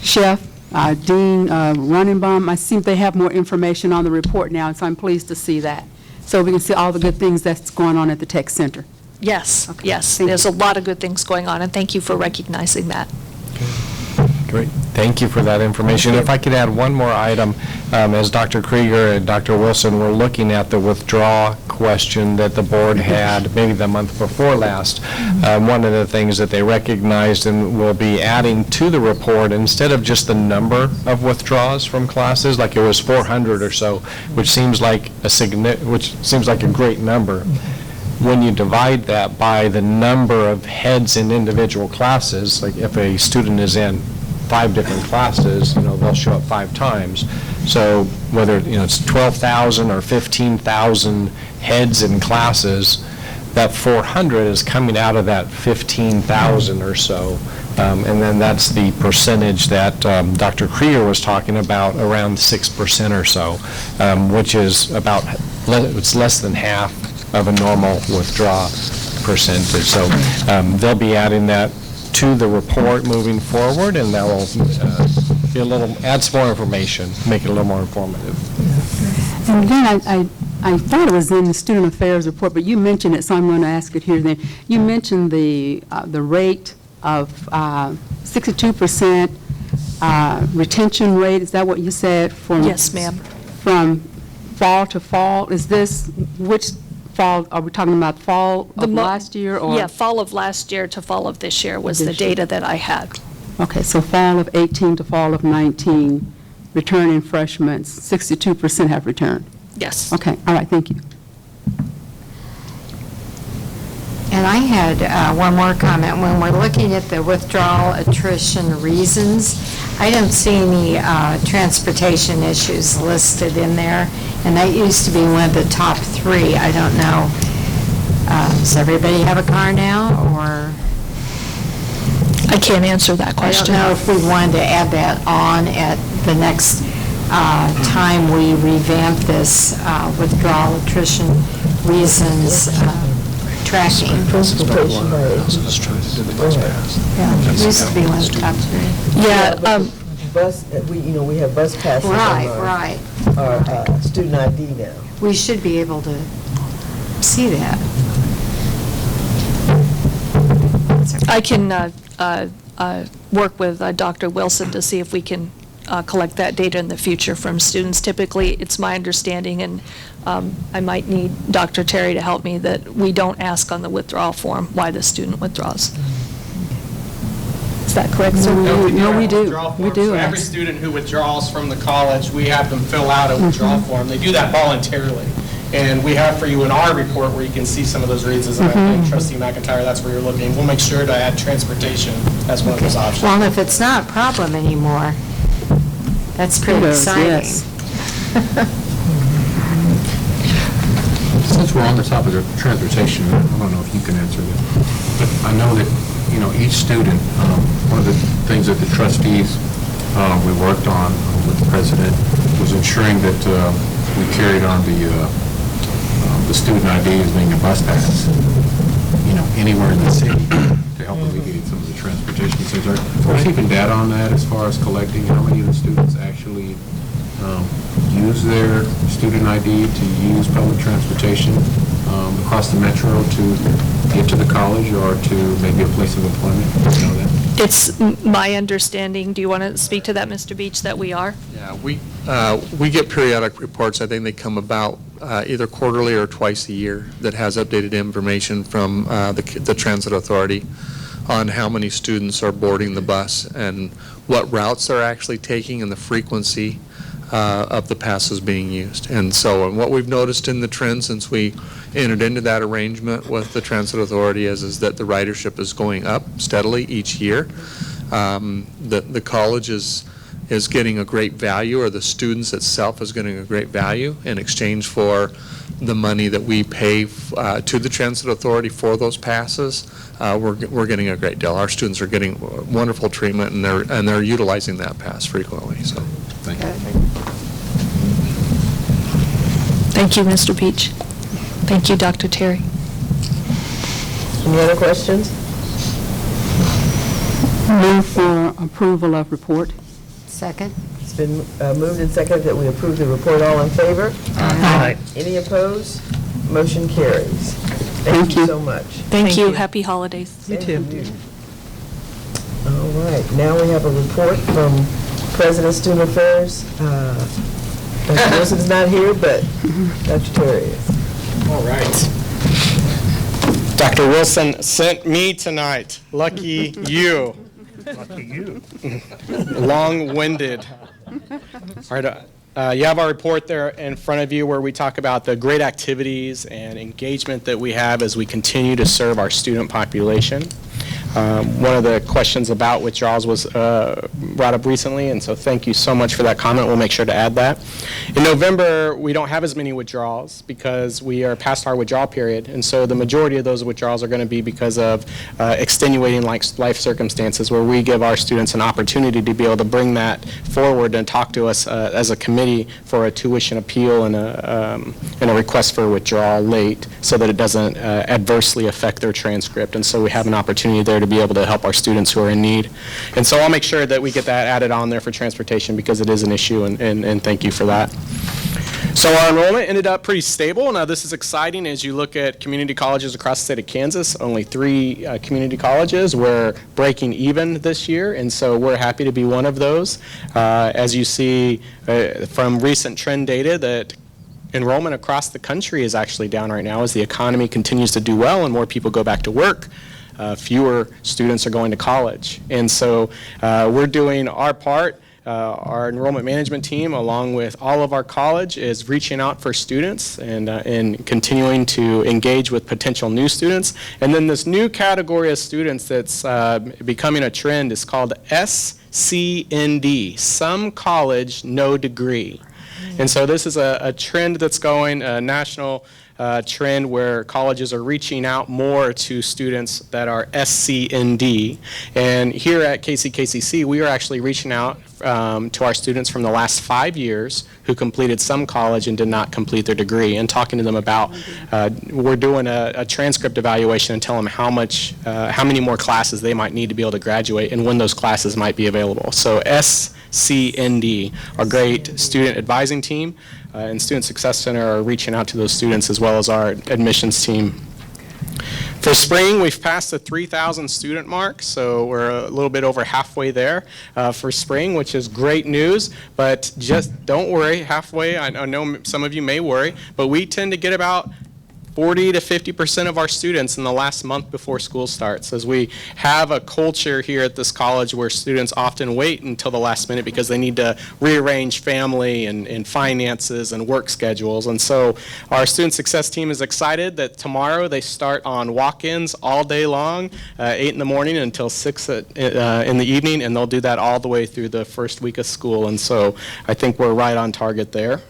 S9: Chef Dean Runenbaum, I see they have more information on the report now, and so I'm pleased to see that. So we can see all the good things that's going on at the Tech Center.
S12: Yes,
S9: Okay.
S12: yes.
S9: Thank
S12: There's
S9: you.
S12: a lot of good things going on, and thank you for recognizing that.
S5: Great. Thank you for that information. If I could add one more item, as Dr. Krieger and Dr. Wilson were looking at the withdraw question that the board had maybe the month before last, one of the things that they recognized and will be adding to the report, instead of just the number of withdraws from classes, like it was 400 or so, which seems like a great number. When you divide that by the number of heads in individual classes, like if a student is in 5 different classes, they'll show up 5 times. So whether, it's 12,000 or 15,000 heads in classes, that 400 is coming out of that 15,000 or so. And then that's the percentage that Dr. Krieger was talking about, around 6% or so, which is about, it's less than half of a normal withdrawal percentage. So they'll be adding that to the report moving forward, and that will be a little, add some more information, make it a little more informative.
S9: And then I thought it was in the Student Affairs report, but you mentioned it, so I'm going to ask it here then. You mentioned the rate of 62% retention rate. Is that what you said?
S12: Yes, ma'am.
S9: From fall to fall? Is this, which fall, are we talking about fall of last year? Or?
S12: Yeah, fall of last year to fall of this year was the data that I had.
S9: Okay, so fall of 18 to fall of 19, returning freshmen, 62% have returned.
S12: Yes.
S9: Okay, all right, thank you.
S10: And I had one more comment. When we're looking at the withdrawal attrition reasons, I don't see any transportation issues listed in there, and that used to be one of the top 3. I don't know, does everybody have a car now, or?
S12: I can't answer that question.
S10: I don't know if we wanted to add that on at the next time we revamp this withdrawal attrition reasons tracking.
S1: Transportation
S10: Yeah, it used to be one of the top 3.
S12: Yeah.
S1: Bus, we have bus passes.
S10: Right.
S1: Our student ID now.
S10: We should be able to see that.
S12: I can work with Dr. Wilson to see if we can collect that data in the future from students. Typically, it's my understanding, and I might need Dr. Terry to help me, that we don't ask on the withdrawal form why the student withdraws. Is that correct, sir?
S9: No, we do. We do.
S19: So every student who withdraws from the college, we have them fill out a withdrawal form. They do that voluntarily. And we have for you in our report where you can see some of those reasons. And I think Trustee McIntyre, that's where you're looking. We'll make sure to add transportation as one of those options.
S10: Well, and if it's not a problem anymore, that's pretty exciting.
S9: Yes.
S7: Since we're on the topic of transportation, I don't know if you can answer this, but I know that, each student, one of the things that the trustees we worked on with the president was ensuring that we carried on the student ID as being a bus pass, anywhere in the city to help alleviate some of the transportation concerns. Are we keeping data on that as far as collecting how many of the students actually use their student ID to use public transportation across the metro to get to the college or to maybe a place of employment? Do you know that?
S12: It's my understanding, do you want to speak to that, Mr. Beach, that we are?
S20: Yeah, we get periodic reports. I think they come about either quarterly or twice a year that has updated information from the Transit Authority on how many students are boarding the bus and what routes they're actually taking and the frequency of the passes being used. And so what we've noticed in the trend since we entered into that arrangement with the Transit Authority is that the ridership is going up steadily each year. The college is getting a great value, or the students itself is getting a great value in exchange for the money that we pay to the Transit Authority for those passes. We're getting a great deal. Our students are getting wonderful treatment, and they're utilizing that pass frequently. So,
S7: thank you.
S12: Thank you, Mr. Beach. Thank you, Dr. Terry.
S1: Any other questions?
S9: Move for approval of report.
S10: Second.
S1: It's been moved and seconded that we approve the report. All in favor?
S4: Aye.
S1: Any opposed? Motion carries. Thank you so much.
S12: Thank you. Happy holidays.
S1: You too. All right, now we have a report from President Student Affairs. Dr. Wilson's not here, but Dr. Terry is.
S19: All right. Dr. Wilson sent me tonight. Lucky you.
S4: Lucky you.
S19: Long-winded. All right, you have our report there in front of you where we talk about the great activities and engagement that we have as we continue to serve our student population. One of the questions about withdrawals was brought up recently, and so thank you so much for that comment. We'll make sure to add that. In November, we don't have as many withdrawals because we are past our withdrawal period, and so the majority of those withdrawals are going to be because of extenuating life circumstances, where we give our students an opportunity to be able to bring that forward and talk to us as a committee for a tuition appeal and a request for withdrawal late, so that it doesn't adversely affect their transcript. And so we have an opportunity there to be able to help our students who are in need. And so I'll make sure that we get that added on there for transportation, because it is an issue, and thank you for that. So our enrollment ended up pretty stable. Now this is exciting as you look at community colleges across the state of Kansas. Only 3 community colleges were breaking even this year, and so we're happy to be one of those. As you see from recent trend data, that enrollment across the country is actually down right now as the economy continues to do well and more people go back to work. Fewer students are going to college. And so we're doing our part. Our enrollment management team, along with all of our college, is reaching out for students and continuing to engage with potential new students. And then this new category of students that's becoming a trend is called SCND, some college, no degree. And so this is a trend that's going, a national trend where colleges are reaching out more to students that are SCND. And here at KCKCC, we are actually reaching out to our students from the last 5 years who completed some college and did not complete their degree, and talking to them about, we're doing a transcript evaluation and tell them how many more classes they might need to be able to graduate and when those classes might be available. So SCND, our great student advising team, and Student Success Center are reaching out to those students, as well as our admissions team. For spring, we've passed the 3,000 student mark, so we're a little bit over halfway there for spring, which is great news. But just don't worry, halfway, I know some of you may worry, but we tend to get about 40 to 50% of our students in the last month before school starts, as we have a culture here at this college where students often wait until the last minute because they need to rearrange family and finances and work schedules. And so our student success team is excited that tomorrow they start on walk-ins all day long, 8 in the morning until 6 in the evening, and they'll do that all the way through the first week of school. And so I think we're right on target there.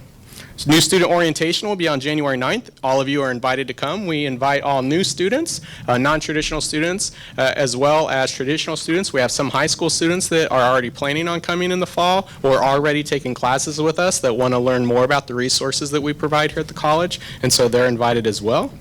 S19: So new student orientation will be on January 9th. All of you are invited to come. We invite all new students, non-traditional students, as well as traditional students. We have some high school students that are already planning on coming in the fall or already taking classes with us that want to learn more about the resources that we provide here at the college, and so they're invited as well.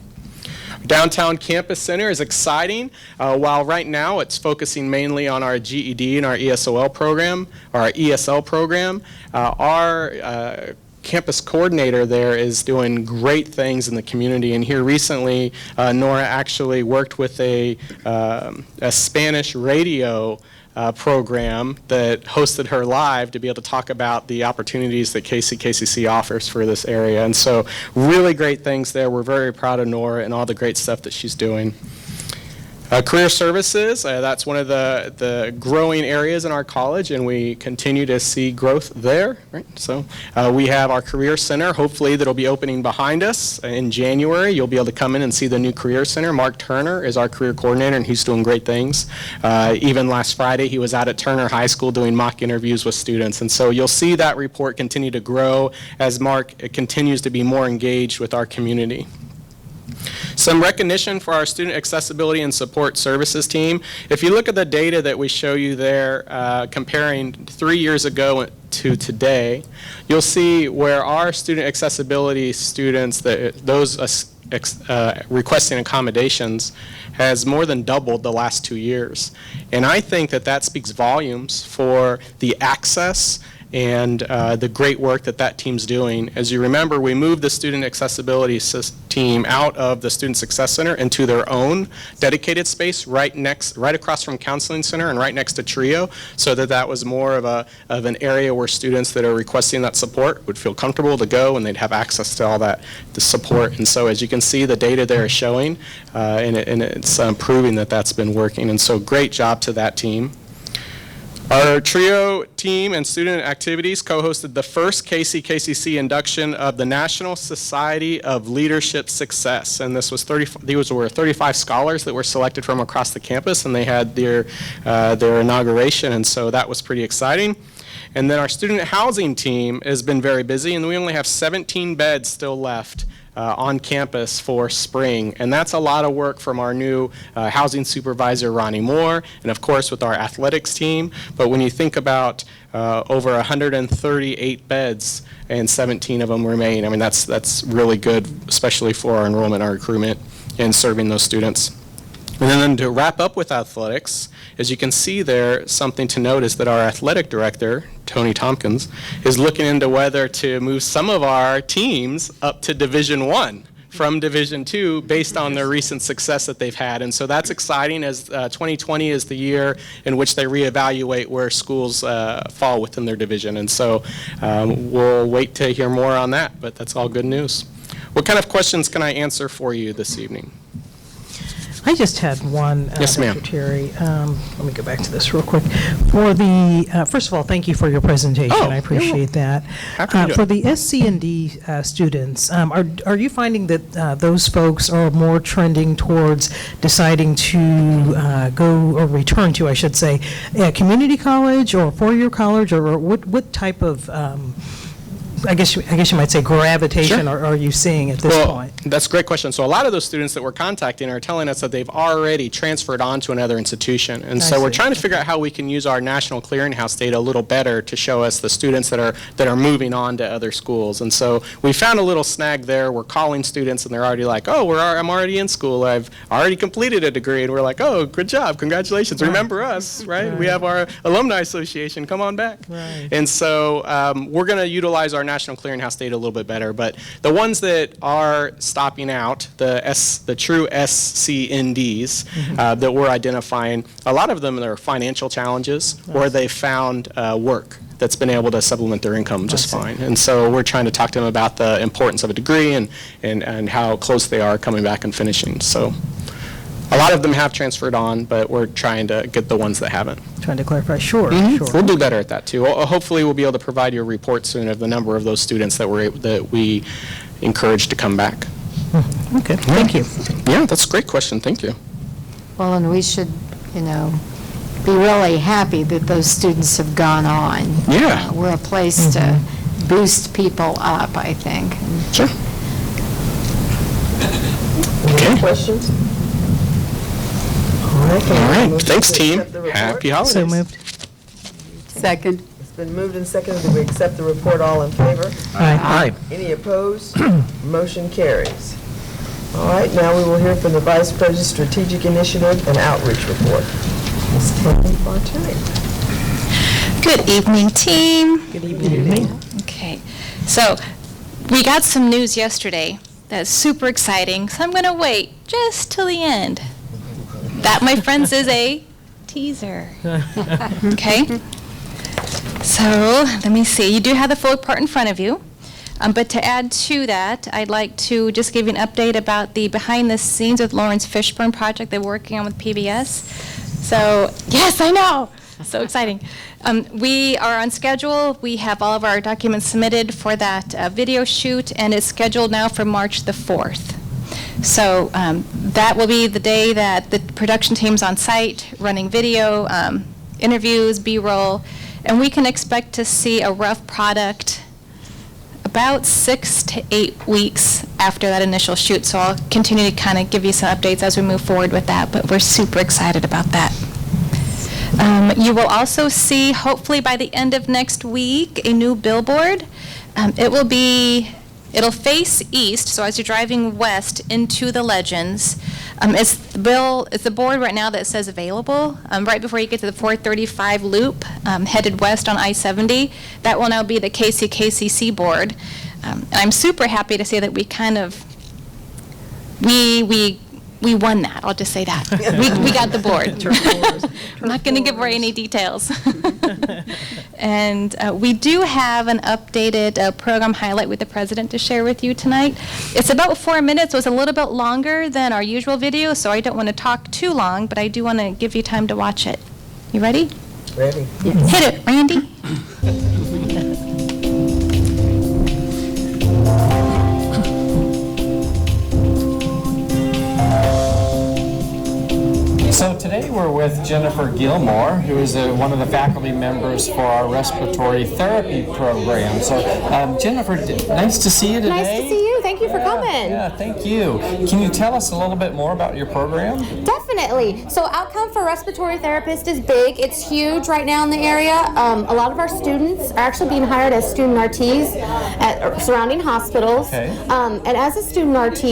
S19: Downtown Campus Center is exciting. While right now it's focusing mainly on our GED and our ESOL program, or our ESL program, our campus coordinator there is doing great things in the community. And here recently, Nora actually worked with a Spanish radio program that hosted her live to be able to talk about the opportunities that KCKCC offers for this area. And so really great things there. We're very proud of Nora and all the great stuff that she's doing. Career services, that's one of the growing areas in our college, and we continue to see growth there. Right? So we have our Career Center, hopefully that'll be opening behind us in January. You'll be able to come in and see the new Career Center. Mark Turner is our career coordinator, and he's doing great things. Even last Friday, he was out at Turner High School doing mock interviews with students. And so you'll see that report continue to grow as Mark continues to be more engaged with our community. Some recognition for our Student Accessibility and Support Services team. If you look at the data that we show you there, comparing 3 years ago to today, you'll see where our student accessibility students, those requesting accommodations, has more than doubled the last 2 years. And I think that speaks volumes for the access and the great work that team's doing. As you remember, we moved the Student Accessibility team out of the Student Success Center into their own dedicated space right across from Counseling Center and right next to TRIO, so that was more of an area where students that are requesting that support would feel comfortable to go, and they'd have access to all the support. And so as you can see, the data there is showing, and it's proving that's been working. And so great job to that team. Our TRIO team and student activities co-hosted the first KCKCC induction of the National Society of Leadership Success. And these were 35 scholars that were selected from across the campus, and they had their inauguration, and so that was pretty exciting. And then our student housing team has been very busy, and we only have 17 beds still left on campus for spring. And that's a lot of work from our new housing supervisor, Ronnie Moore, and of course with our athletics team. But when you think about over 138 beds and 17 of them remain, I mean, that's really good, especially for our enrollment, our recruitment, and serving those students. And then to wrap up with athletics, as you can see there, something to note is that our athletic director, Tony Tompkins, is looking into whether to move some of our teams up to Division I from Division II based on their recent success that they've had. And so that's exciting, as 2020 is the year in which they reevaluate where schools fall within their division. And so we'll wait to hear more on that, but that's all good news. What kind of questions can I answer for you this evening?
S16: I just had one,
S19: Yes, ma'am.
S16: Dr. Terry. Let me go back to this real quick. For the, first of all, thank you for your presentation.
S19: Oh,
S16: I appreciate that.
S19: Happy to do it.
S16: For the SC&D students, are you finding that those folks are more trending towards deciding to go, or return to, I should say, a community college or four-year college, or what type of I guess you might say gravitation are you seeing at this point?
S19: That's a great question. So a lot of those students that we're contacting are telling us that they've already transferred on to another institution. And so we're trying to figure out how we can use our national clearinghouse data a little better to show us the students that are moving on to other schools. And so we found a little snag there. We're calling students and they're already like, oh, I'm already in school. I've already completed a degree. And we're like, oh, good job. Congratulations. Remember us, right? We have our alumni association. Come on back. And so we're going to utilize our national clearinghouse data a little bit better, but the ones that are stopping out, the true SCNDs that we're identifying, a lot of them are financial challenges, or they found work that's been able to supplement their income just fine. And so we're trying to talk to them about the importance of a degree and how close they are coming back and finishing. So a lot of them have transferred on, but we're trying to get the ones that haven't.
S16: Trying to clarify, sure.
S19: We'll do better at that too. Hopefully we'll be able to provide you a report soon of the number of those students that we encouraged to come back.
S16: Okay, thank you.
S19: Yeah, that's a great question. Thank you.
S10: Well, and we should, be really happy that those students have gone on.
S19: Yeah.
S10: We're a place to boost people up, I think.
S19: Sure.
S1: Any questions? All
S19: right. Thanks, team. Happy holidays.
S16: So moved.
S9: Second.
S1: It's been moved and seconded that we accept the report. All in favor?
S16: Aye.
S1: Any opposed? Motion carries. All right, now we will hear from the Vice President, Strategic Initiative and Outreach Report. Ms. Tammy Bartay.
S2: Good evening, team.
S16: Good evening.
S2: Okay, so we got some news yesterday that's super exciting, so I'm going to wait just till the end. That, my friends, is a teaser. Okay? So, let me see. You do have the full report in front of you. But to add to that, I'd like to just give you an update about the behind the scenes with Lawrence Fishburne project they're working on with PBS. So, yes, I know. So exciting. We are on schedule. We have all of our documents submitted for that video shoot, and it's scheduled now for March the 4th. So that will be the day that the production team's on site, running video, interviews, B-roll, and we can expect to see a rough product about 6 to 8 weeks after that initial shoot. So I'll continue to kind of give you some updates as we move forward with that, but we're super excited about that. You will also see, hopefully by the end of next week, a new billboard. It'll face east, so as you're driving west into the Legends, it's the board right now that says available, right before you get to the 435 loop, headed west on I-70. That will now be the KCKCC board. And I'm super happy to say that we kind of, we won that, I'll just say that. We got the board. I'm not going to give away any details. And we do have an updated program highlight with the president to share with you tonight. It's about 4 minutes, so it's a little bit longer than our usual video, so I don't want to talk too long, but I do want to give you time to watch it. You ready?
S1: Ready.
S2: Hit it, Randy.
S5: So today we're with Jennifer Gilmore, who is one of the faculty members for our respiratory therapy program. So Jennifer, nice to see you today.
S21: Nice to see you. Thank you for coming.
S5: Yeah, thank you. Can you tell us a little bit more about your program?
S21: Definitely. So Outcome for Respiratory Therapist is big. It's huge right now in the area. A lot of our students are actually being hired as student RTs at surrounding hospitals.
S5: Okay.
S21: And as a student RT,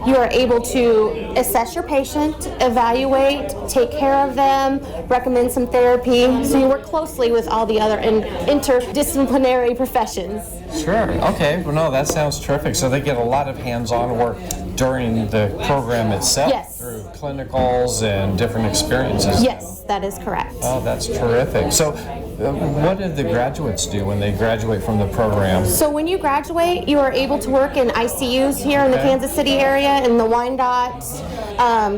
S21: you are able to assess your patient, evaluate, take care of them, recommend some therapy. So you work closely with all the other interdisciplinary professions.
S5: Sure. Okay. Well, no, that sounds terrific. So they get a lot of hands-on work during the program itself.
S21: Yes.
S5: Through clinicals and different experiences.
S21: Yes, that is correct.
S5: Oh, that's terrific. So what did the graduates do when they graduate from the program?
S21: So when you graduate, you are able to work in ICUs here in the Kansas City area, in the Wyandotte,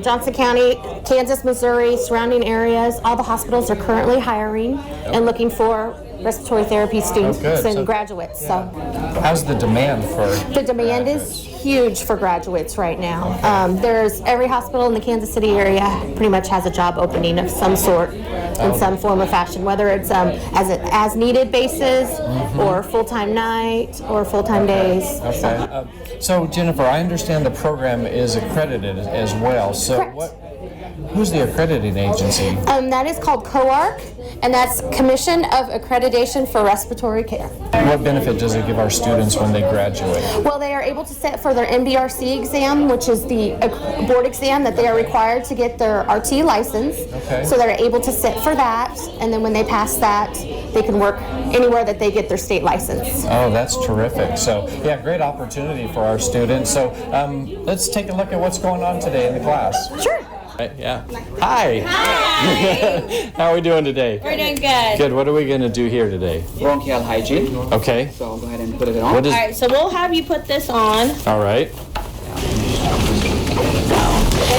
S21: Johnson County, Kansas, Missouri, surrounding areas. All the hospitals are currently hiring and looking for respiratory therapy students and graduates. So
S5: how's the demand for?
S21: The demand is huge for graduates right now. There's every hospital in the Kansas City area pretty much has a job opening of some sort in some form or fashion, whether it's as needed basis or full-time night or full-time days.
S5: Okay. So Jennifer, I understand the program is accredited as well. So who's the accrediting agency?
S21: That is called COARC, and that's Commission of Accreditation for Respiratory Care.
S5: What benefit does it give our students when they graduate?
S21: Well, they are able to sit for their MBRC exam, which is the board exam that they are required to get their RT license.
S5: Okay.
S21: So they're able to sit for that, and then when they pass that, they can work anywhere that they get their state license.
S5: Oh, that's terrific. So, yeah, great opportunity for our students. So let's take a look at what's going on today in the class.
S21: Sure.
S5: Yeah. Hi.
S22: Hi.
S5: How are we doing today?
S22: We're doing good.
S5: Good. What are we going to do here today?
S22: Bronchial hygiene.
S5: Okay.
S22: So go ahead and put it on.
S5: What is-
S22: All right, so we'll have you put this on.
S5: All right.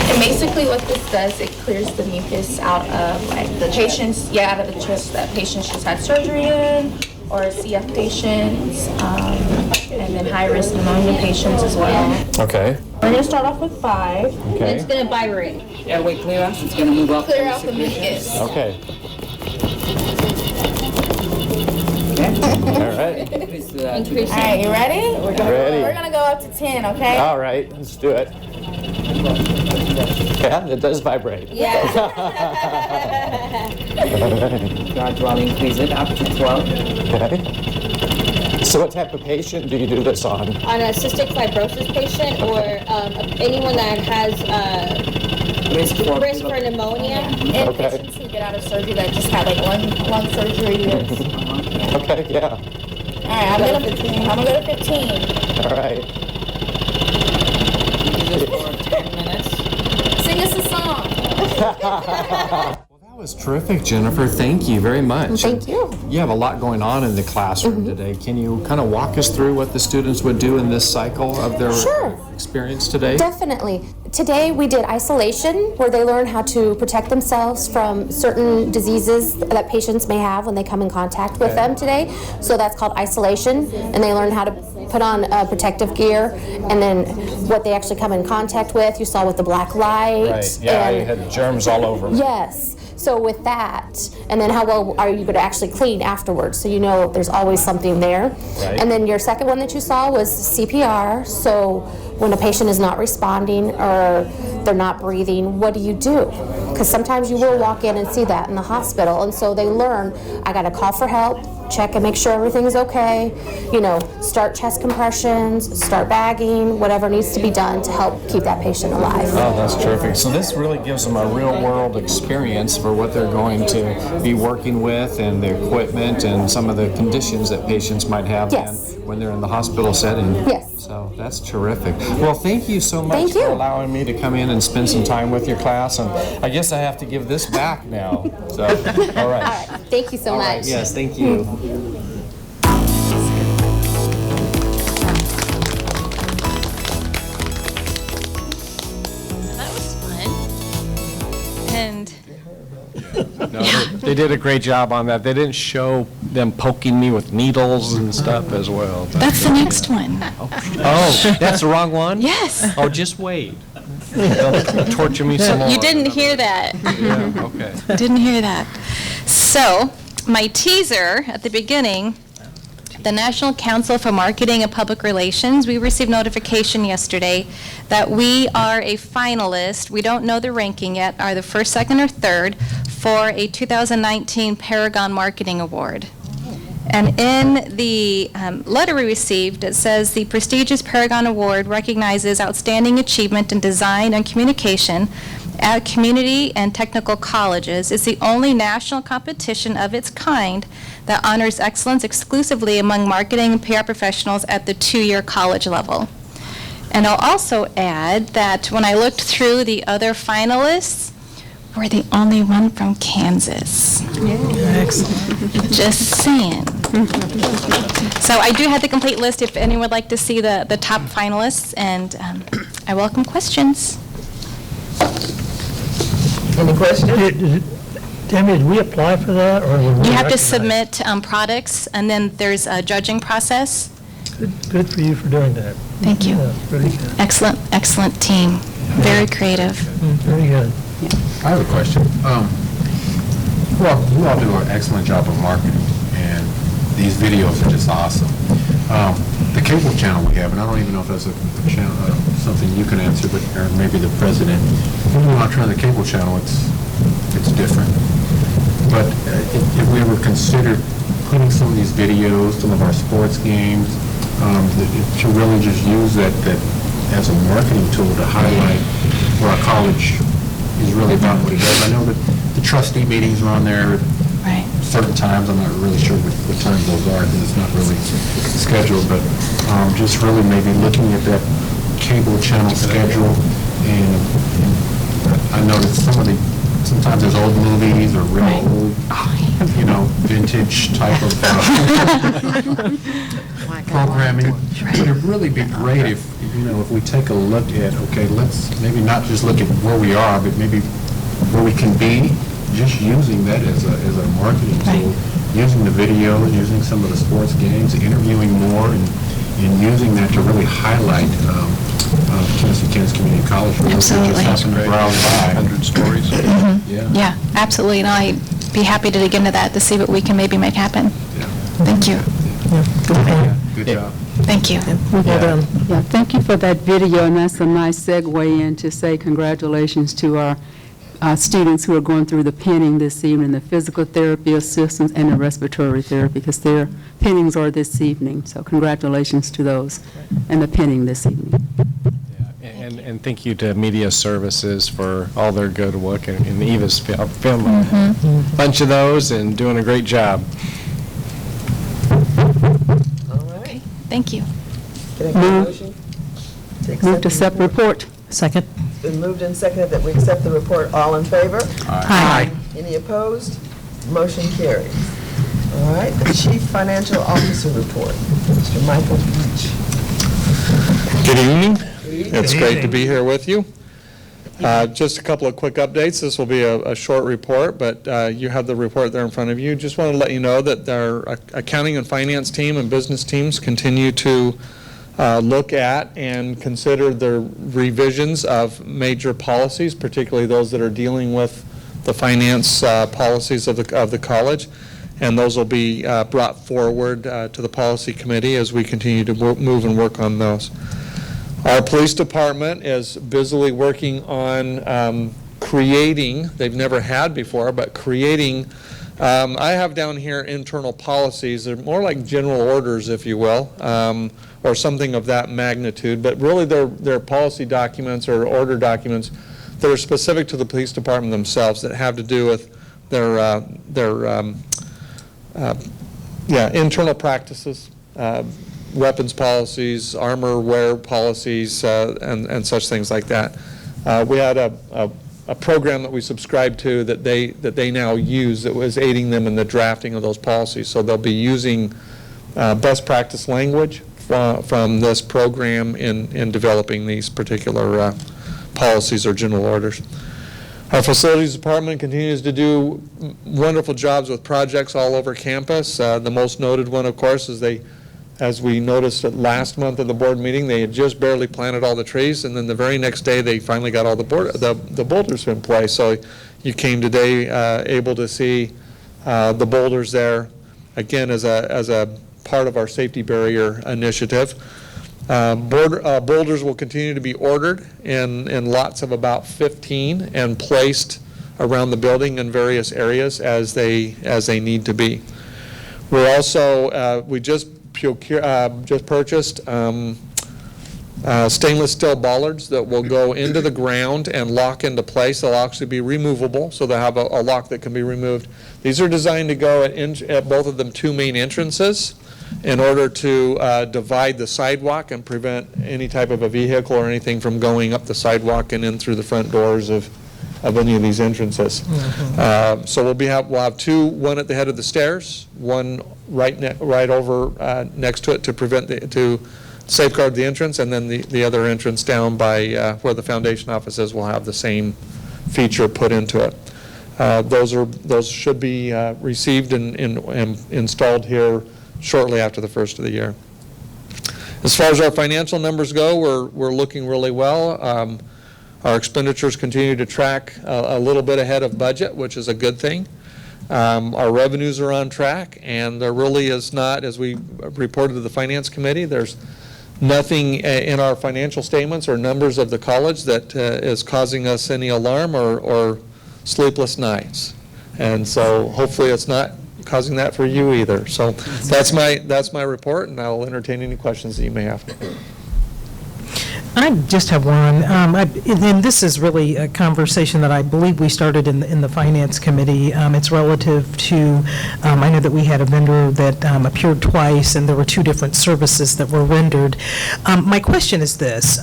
S22: And basically what this does, it clears the mucus out of the patients, out of the chest that patients just had surgery in, or CF patients, and then high-risk pneumonia patients as well.
S5: Okay.
S22: We're going to start off with 5.
S5: Okay.
S22: And it's going to vibrate. Airway clearance, it's going to move up. Clear out the mucus.
S5: Okay. All right.
S22: Increase. All right, you ready? We're going to go up to 10, okay?
S5: All right. Let's do it. Yeah, it does vibrate.
S22: Yeah.
S23: Gradually increase it up to 12.
S5: Okay. So what type of patient do you do this on?
S22: On a cystic fibrosis patient or anyone that has risk for pneumonia, and patients who get out of surgery that just had like one lung surgery.
S5: Okay, yeah.
S22: All right, I'm gonna go to 15.
S5: All right.
S22: Sing us a song.
S5: That was terrific, Jennifer. Thank you very much.
S21: Thank you.
S5: You have a lot going on in the classroom today. Can you kind of walk us through what the students would do in this cycle of their experience today?
S21: Definitely. Today we did isolation, where they learn how to protect themselves from certain diseases that patients may have when they come in contact with them today. So that's called isolation, and they learn how to put on protective gear, and then what they actually come in contact with. You saw with the black light.
S5: Right, yeah, you had germs all over.
S21: Yes. So with that, and then how well are you going to actually clean afterwards? So you know there's always something there.
S5: Right.
S21: And then your second one that you saw was CPR. So when a patient is not responding or they're not breathing, what do you do? Because sometimes you will walk in and see that in the hospital. And so they learn, I got to call for help, check and make sure everything's okay, start chest compressions, start bagging, whatever needs to be done to help keep that patient alive.
S5: Oh, that's terrific. So this really gives them a real-world experience for what they're going to be working with and the equipment and some of the conditions that patients might have when they're in the hospital setting.
S21: Yes.
S5: So that's terrific. Well, thank you so much for allowing me to come in and spend some time with your class. And I guess I have to give this back now. So, all right.
S21: All right. Thank you so much.
S5: Right. Yes, thank you.
S2: That was fun. And
S5: No, They did a great job on that. They didn't show them poking me with needles and stuff as well. but-
S2: That's the next one.
S5: Oh, that's the wrong one?
S2: Yes.
S5: Oh, just wait. Don't torture me some more.
S2: You didn't hear that.
S5: Yeah, okay.
S2: Didn't hear that. So, my teaser at the beginning, the National Council for Marketing and Public Relations, we received notification yesterday that we are a finalist, we don't know the ranking yet, are the first, second, or third for a 2019 Paragon Marketing Award. And in the letter we received, it says the prestigious Paragon Award recognizes outstanding achievement in design and communication at community and technical colleges. It's the only national competition of its kind that honors excellence exclusively among marketing and PR professionals at the two-year college level. And I'll also add that when I looked through the other finalists, we're the only one from Kansas. Excellent. Just saying. So I do have the complete list if anyone would like to see the top finalists, and I welcome questions.
S1: Any questions?
S4: Tammy, did we apply for that, or were we
S2: You have to
S4: recognized?
S2: submit products, and then there's a judging process.
S4: Good for you for doing that.
S2: Thank you.
S4: Yeah, very good.
S2: Excellent, excellent team. Very creative.
S4: Very good.
S7: I have a question. Well, you all do an excellent job of marketing, and these videos are just awesome. The cable channel we have, and I don't even know if that's a channel, something you can answer, but or maybe the president. When we want to turn the cable channel, it's different. But if we ever considered putting some of these videos, some of our sports games, to really just use that as a marketing tool to highlight where our college is really about what it does. I know that the trustee meetings are on there
S2: Right.
S7: certain times. I'm not really sure what times those are because it's not really scheduled, but just really maybe looking at that cable channel schedule. And I know that sometimes there's old movies or real old, vintage type of programming. But it'd really be great if we take a look at, okay, let's maybe not just look at where we are, but maybe where we can be, just using that as a marketing tool, using the videos, using some of the sports games, interviewing more, and using that to really highlight Kansas Community College. For those who just happen to browse by. 100 stories.
S2: Yeah, absolutely. And I'd be happy to dig into that to see what we can maybe make happen. Thank you.
S7: Good job.
S2: Thank you.
S9: Yeah, thank you for that video, and that's a nice segue in to say congratulations to our students who are going through the pinning this evening, the physical therapy assistants and the respiratory therapy, because their pinnings are this evening. So congratulations to those and the pinning this evening.
S5: And thank you to Media Services for all their good work, and Eva's filming a bunch of those and doing a great job.
S2: Thank you.
S1: Can I get a motion?
S9: Move to accept report.
S16: Second.
S1: It's been moved and seconded that we accept the report. All in favor?
S9: Aye.
S1: Any opposed? Motion carries. All right, the Chief Financial Officer report, Mr. Michael Beach.
S20: Good evening.
S1: evening.
S20: It's great to be here with you. Just a couple of quick updates. This will be a short report, but you have the report there in front of you. Just want to let you know that our accounting and finance team and business teams continue to look at and consider the revisions of major policies, particularly those that are dealing with the finance policies of the college. And those will be brought forward to the policy committee as we continue to move and work on those. Our police department is busily working on creating, they've never had before, but creating, I have down here internal policies. They're more like general orders, if you will, or something of that magnitude, but really they're policy documents or order documents that are specific to the police department themselves that have to do with their internal practices, weapons policies, armor wear policies, and such things like that. We had a program that we subscribed to that they now use that was aiding them in the drafting of those policies. So they'll be using best practice language from this program in developing these particular policies or general orders. Our facilities department continues to do wonderful jobs with projects all over campus. The most noted one, of course, is as we noticed at last month at the board meeting, they had just barely planted all the trees, and then the very next day, they finally got all the boulders in place. So you came today able to see the boulders there, again, as a part of our safety barrier initiative. Boulders will continue to be ordered in lots of about 15 and placed around the building in various areas as they need to be. We're also, we just purchased stainless steel bollards that will go into the ground and lock into place. They'll actually be removable, so they'll have a lock that can be removed. These are designed to go at both of them 2 main entrances in order to divide the sidewalk and prevent any type of a vehicle or anything from going up the sidewalk and in through the front doors of any of these entrances. So we'll have 2, one at the head of the stairs, one right over next to it to safeguard the entrance, and then the other entrance down by where the foundation office is will have the same feature put into it. Those should be received and installed here shortly after the first of the year. As far as our financial numbers go, we're looking really well. Our expenditures continue to track a little bit ahead of budget, which is a good thing. Our revenues are on track, and there really is not, as we reported to the Finance Committee, there's nothing in our financial statements or numbers of the college that is causing us any alarm or sleepless nights. And so hopefully it's not causing that for you either. So that's my report, and I'll entertain any questions that you may have.
S16: I just have one, and this is really a conversation that I believe we started in the Finance Committee. It's relative to, I know that we had a vendor that appeared twice, and there were 2 different services that were rendered. My question is this.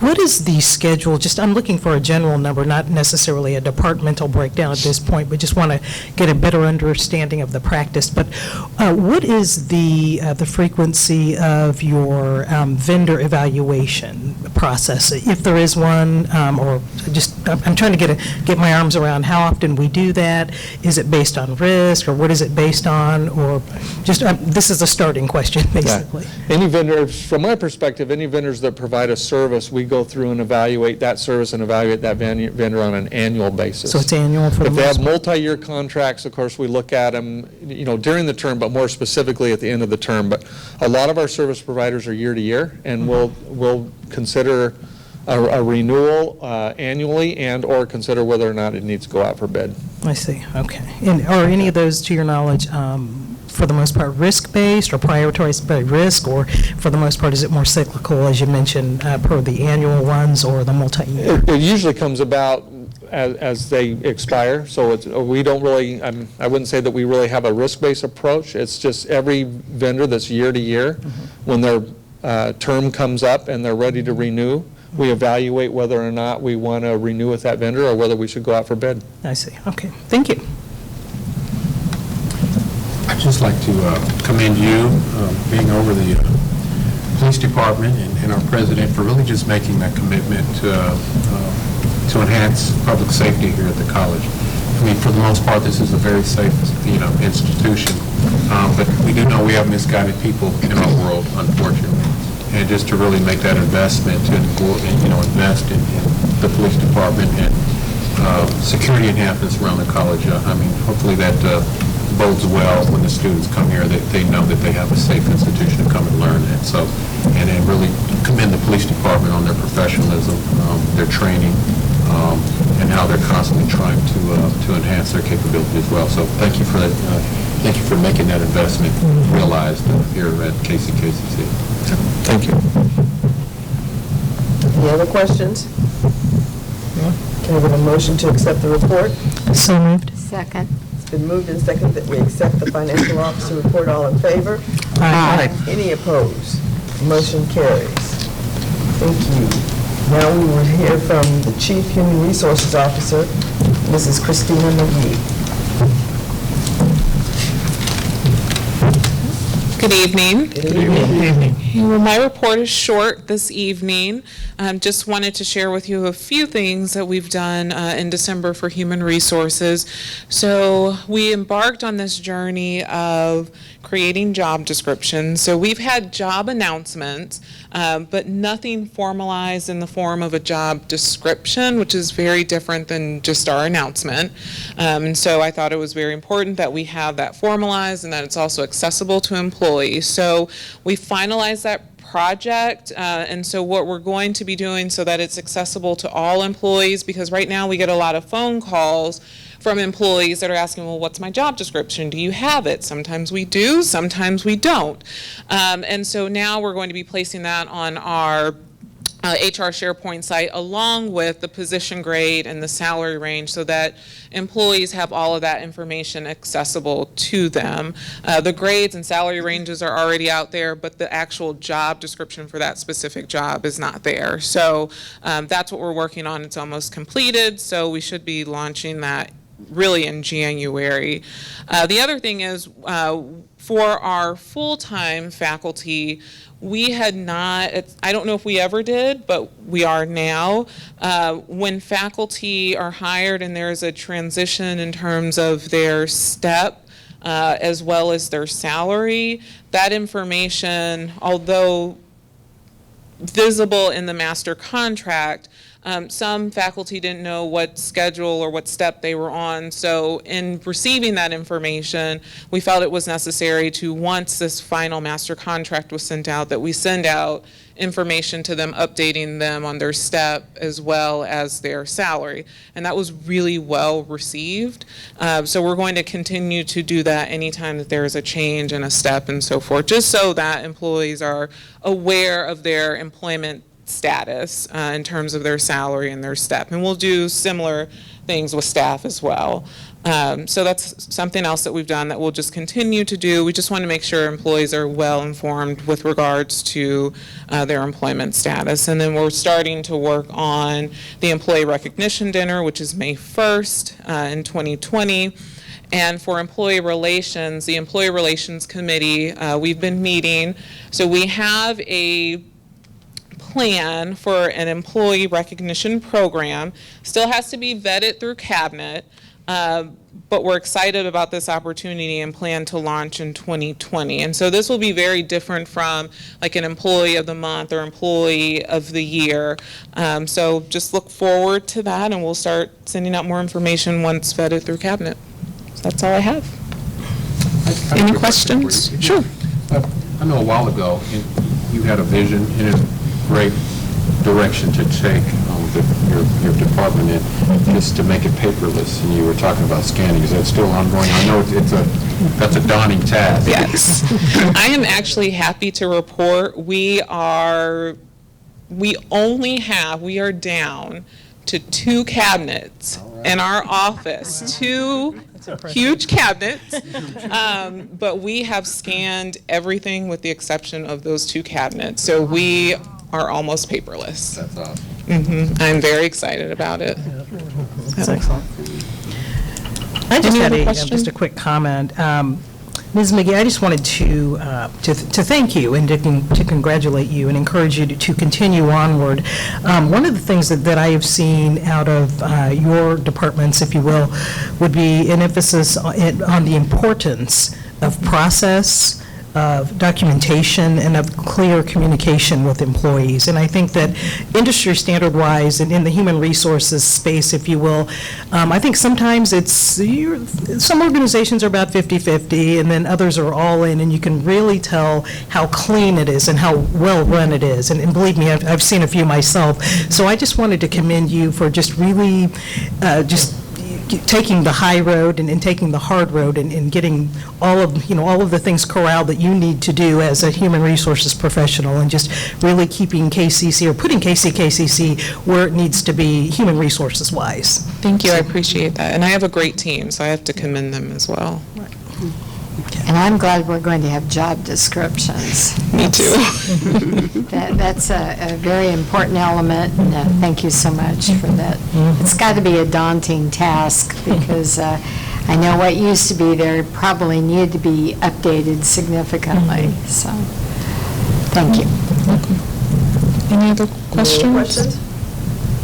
S16: What is the schedule? Just, I'm looking for a general number, not necessarily a departmental breakdown at this point, but just want to get a better understanding of the practice. But what is the frequency of your vendor evaluation process, if there is one, or just, I'm trying to get my arms around how often we do that. Is it based on risk, or what is it based on, or just, this is a starting question, basically.
S20: Yeah. Any vendor, from my perspective, any vendors that provide a service, we go through and evaluate that service and evaluate that vendor on an annual basis.
S16: So it's annual for the
S20: If they
S16: most
S20: have
S16: part?
S20: multi-year contracts, of course, we look at them, during the term, but more specifically at the end of the term. But a lot of our service providers are year to year, and we'll consider a renewal annually and/or consider whether or not it needs to go out for bid.
S16: I see, okay. And are any of those, to your knowledge, for the most part, risk-based or prioritized by risk, or for the most part, is it more cyclical, as you mentioned, per the annual ones or the multi-year?
S20: It usually comes about as they expire, so we don't really, I wouldn't say that we really have a risk-based approach. It's just every vendor that's year to year, when their term comes up and they're ready to renew, we evaluate whether or not we want to renew with that vendor or whether we should go out for bid.
S16: I see, okay, thank you.
S7: I'd just like to commend you, being over the police department and our president for really just making that commitment to enhance public safety here at the college. I mean, for the most part, this is a very safe, institution, but we do know we have misguided people in our world, unfortunately. And just to really make that investment to invest in the police department and security enhancements around the college. I mean, hopefully that bodes well when the students come here, that they know that they have a safe institution to come and learn at. So, and really commend the police department on their professionalism, their training, and how they're constantly trying to enhance their capability as well. So thank you for that. Thank you for making that investment realized here at KCKCC.
S20: Thank you.
S1: Any other questions? Can I get a motion to accept the report?
S16: So moved.
S10: Second.
S1: It's been moved and seconded that we accept the financial officer report. All in favor?
S16: Aye.
S1: Any opposed? Motion carries. Thank you. Now we will hear from the Chief Human Resources Officer, Mrs. Christina.
S3: Good evening.
S4: Good evening.
S3: Well, my report is short this evening. Just wanted to share with you a few things that we've done in December for Human Resources. So we embarked on this journey of creating job descriptions. So we've had job announcements, but nothing formalized in the form of a job description, which is very different than just our announcement. And so I thought it was very important that we have that formalized and that it's also accessible to employees. So we finalized that project, and so what we're going to be doing so that it's accessible to all employees, because right now we get a lot of phone calls from employees that are asking, well, what's my job description? Do you have it? Sometimes we do, sometimes we don't. And so now we're going to be placing that on our HR SharePoint site along with the position grade and the salary range so that employees have all of that information accessible to them. The grades and salary ranges are already out there, but the actual job description for that specific job is not there. So that's what we're working on. It's almost completed, so we should be launching that really in January. The other thing is for our full-time faculty, we had not, I don't know if we ever did, but we are now. When faculty are hired and there's a transition in terms of their step as well as their salary, that information, although visible in the master contract, some faculty didn't know what schedule or what step they were on. So in receiving that information, we felt it was necessary to, once this final master contract was sent out, that we send out information to them, updating them on their step as well as their salary. And that was really well received. So we're going to continue to do that anytime that there is a change in a step and so forth, just so that employees are aware of their employment status in terms of their salary and their step. And we'll do similar things with staff as well. So that's something else that we've done that we'll just continue to do. We just want to make sure employees are well informed with regards to their employment status. And then we're starting to work on the employee recognition dinner, which is May 1st in 2020. And for employee relations, the Employee Relations Committee, we've been meeting. So we have a plan for an employee recognition program. Still has to be vetted through cabinet, but we're excited about this opportunity and plan to launch in 2020. And so this will be very different from like an employee of the month or employee of the year. So just look forward to that, and we'll start sending out more information once vetted through cabinet. So that's all I have. Any questions? Sure.
S7: I know a while ago, you had a vision and a great direction to take your department in, just to make it paperless, and you were talking about scanning. Is that still ongoing? I know that's a daunting task.
S3: Yes. I am actually happy to report we are down to 2 cabinets in our office, 2 huge cabinets, but we have scanned everything with the exception of those 2 cabinets. So we are almost paperless.
S7: That's awesome.
S3: I'm very excited about it.
S16: That's excellent. I just had just a quick comment. Ms. McGee, I just wanted to thank you and to congratulate you and encourage you to continue onward. One of the things that I have seen out of your departments, if you will, would be an emphasis on the importance of process, of documentation, and of clear communication with employees. And I think that industry standard-wise and in the human resources space, if you will, I think sometimes some organizations are about 50-50 and then others are all in, and you can really tell how clean it is and how well run it is. And believe me, I've seen a few myself. So I just wanted to commend you for just really taking the high road and taking the hard road and getting all of the things corralled that you need to do as a human resources professional, and just really keeping KCC or putting KCKCC where it needs to be human resources wise.
S3: Thank you. I appreciate that. And I have a great team, so I have to commend them as well.
S10: And I'm glad we're going to have job descriptions.
S3: Me too.
S10: That's a very important element, and thank you so much for that. It's got to be a daunting task because I know what used to be there probably needed to be updated significantly, so, thank you.
S3: Any other questions?
S1: Any questions?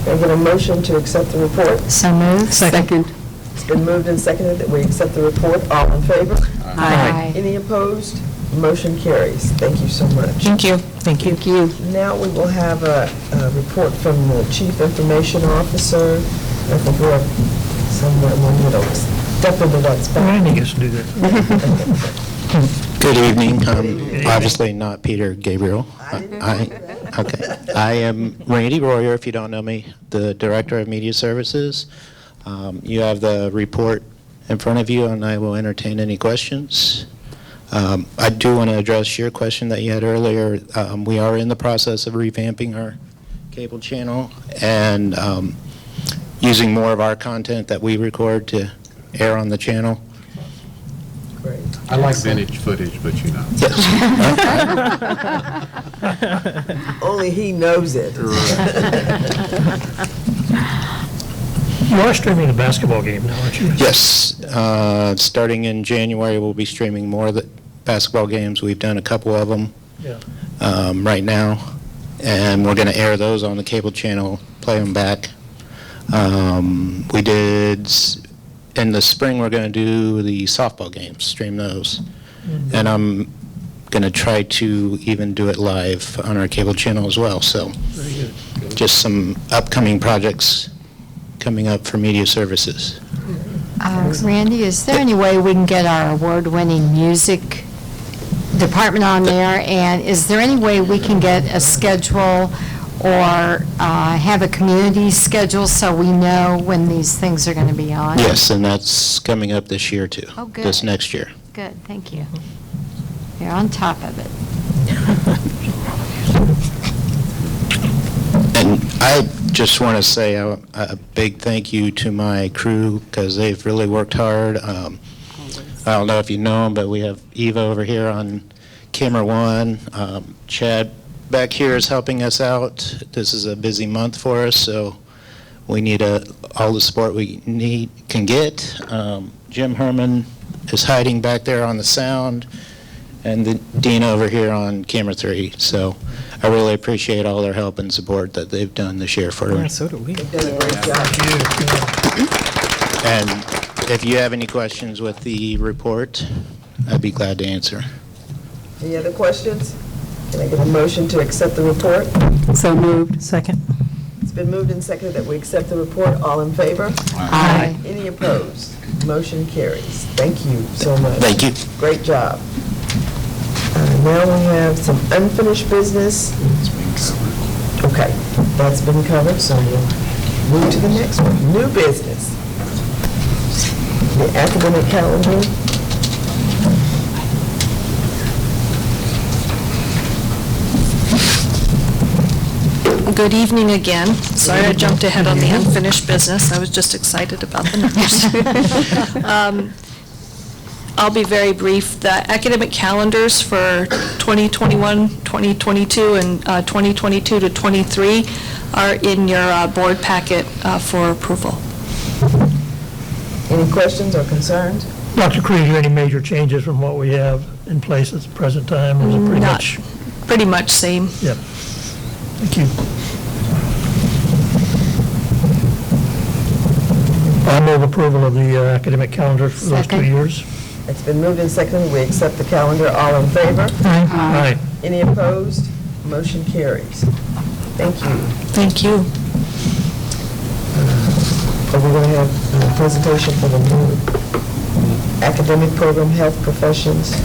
S1: Can I get a motion to accept the report?
S10: So moved.
S9: Second.
S1: It's been moved and seconded that we accept the report. All in favor?
S10: Aye.
S1: Any opposed? Motion carries. Thank you so much.
S3: Thank you.
S9: Thank you.
S1: Now we will have a report from the Chief Information Officer. I think we're somewhere in the middle. Step into that spot.
S4: Randy gets to do that.
S6: Good evening. Obviously not Peter Gabriel. I am Randy Royer, if you don't know me, the Director of Media Services. You have the report in front of you, and I will entertain any questions. I do want to address your question that you had earlier. We are in the process of revamping our cable channel and using more of our content that we record to air on the channel.
S1: Great.
S7: I like vintage footage, but you know.
S6: Yes.
S1: Only he knows it.
S4: You are streaming the basketball game now, aren't you?
S6: Yes. Starting in January, we'll be streaming more of the basketball games. We've done a couple of them right now, and we're going to air those on the cable channel, play them back. We did, in the spring, we're going to do the softball games, stream those.
S4: Mm-hmm.
S6: And I'm going to try to even do it live on our cable channel as well. So
S4: Very good.
S6: just some upcoming projects coming up for media services.
S10: Randy, is there any way we can get our award-winning music department on there? And is there any way we can get a schedule or have a community schedule so we know when these things are going to be on?
S6: Yes, and that's coming up this year too.
S10: Oh, good.
S6: This next year.
S10: Good, thank you. You're on top of it.
S6: And I just want to say a big thank you to my crew because they've really worked hard. I don't know if you know them, but we have Eva over here on camera one. Chad back here is helping us out. This is a busy month for us, so we need all the support we can get. Jim Herman is hiding back there on the sound, and the Dean over here on camera 3. So I really appreciate all their help and support that they've done this year for me.
S16: So do we.
S1: They've done a great job.
S6: And if you have any questions with the report, I'd be glad to answer.
S1: Any other questions? Can I get a motion to accept the report?
S9: So moved.
S16: Second.
S1: It's been moved and seconded that we accept the report. All in favor?
S10: Aye.
S1: Any opposed? Motion carries. Thank you so much.
S6: Thank you.
S1: Great job. Now we have some unfinished business. Okay, that's been covered, so we'll move to the next one. New business. The academic calendar.
S12: Good evening again. Sorry I jumped ahead on the unfinished business. I was just excited about the numbers. I'll be very brief. The academic calendars for 2021, 2022, and 2022 to 23 are in your board packet for approval.
S1: Any questions or concerns?
S4: Dr. Cruz, are there any major changes from what we have in place at the present time, or is it pretty
S12: Not-
S4: much?
S12: Pretty much same.
S4: Yep. Thank you. I move approval of the academic calendar for those 2
S10: Second.
S4: years.
S1: It's been moved and seconded. We accept the calendar. All in favor?
S4: Aye.
S1: Any opposed? Motion carries. Thank you.
S12: Thank you.
S1: Are we going to have a presentation for the new academic program, health professions?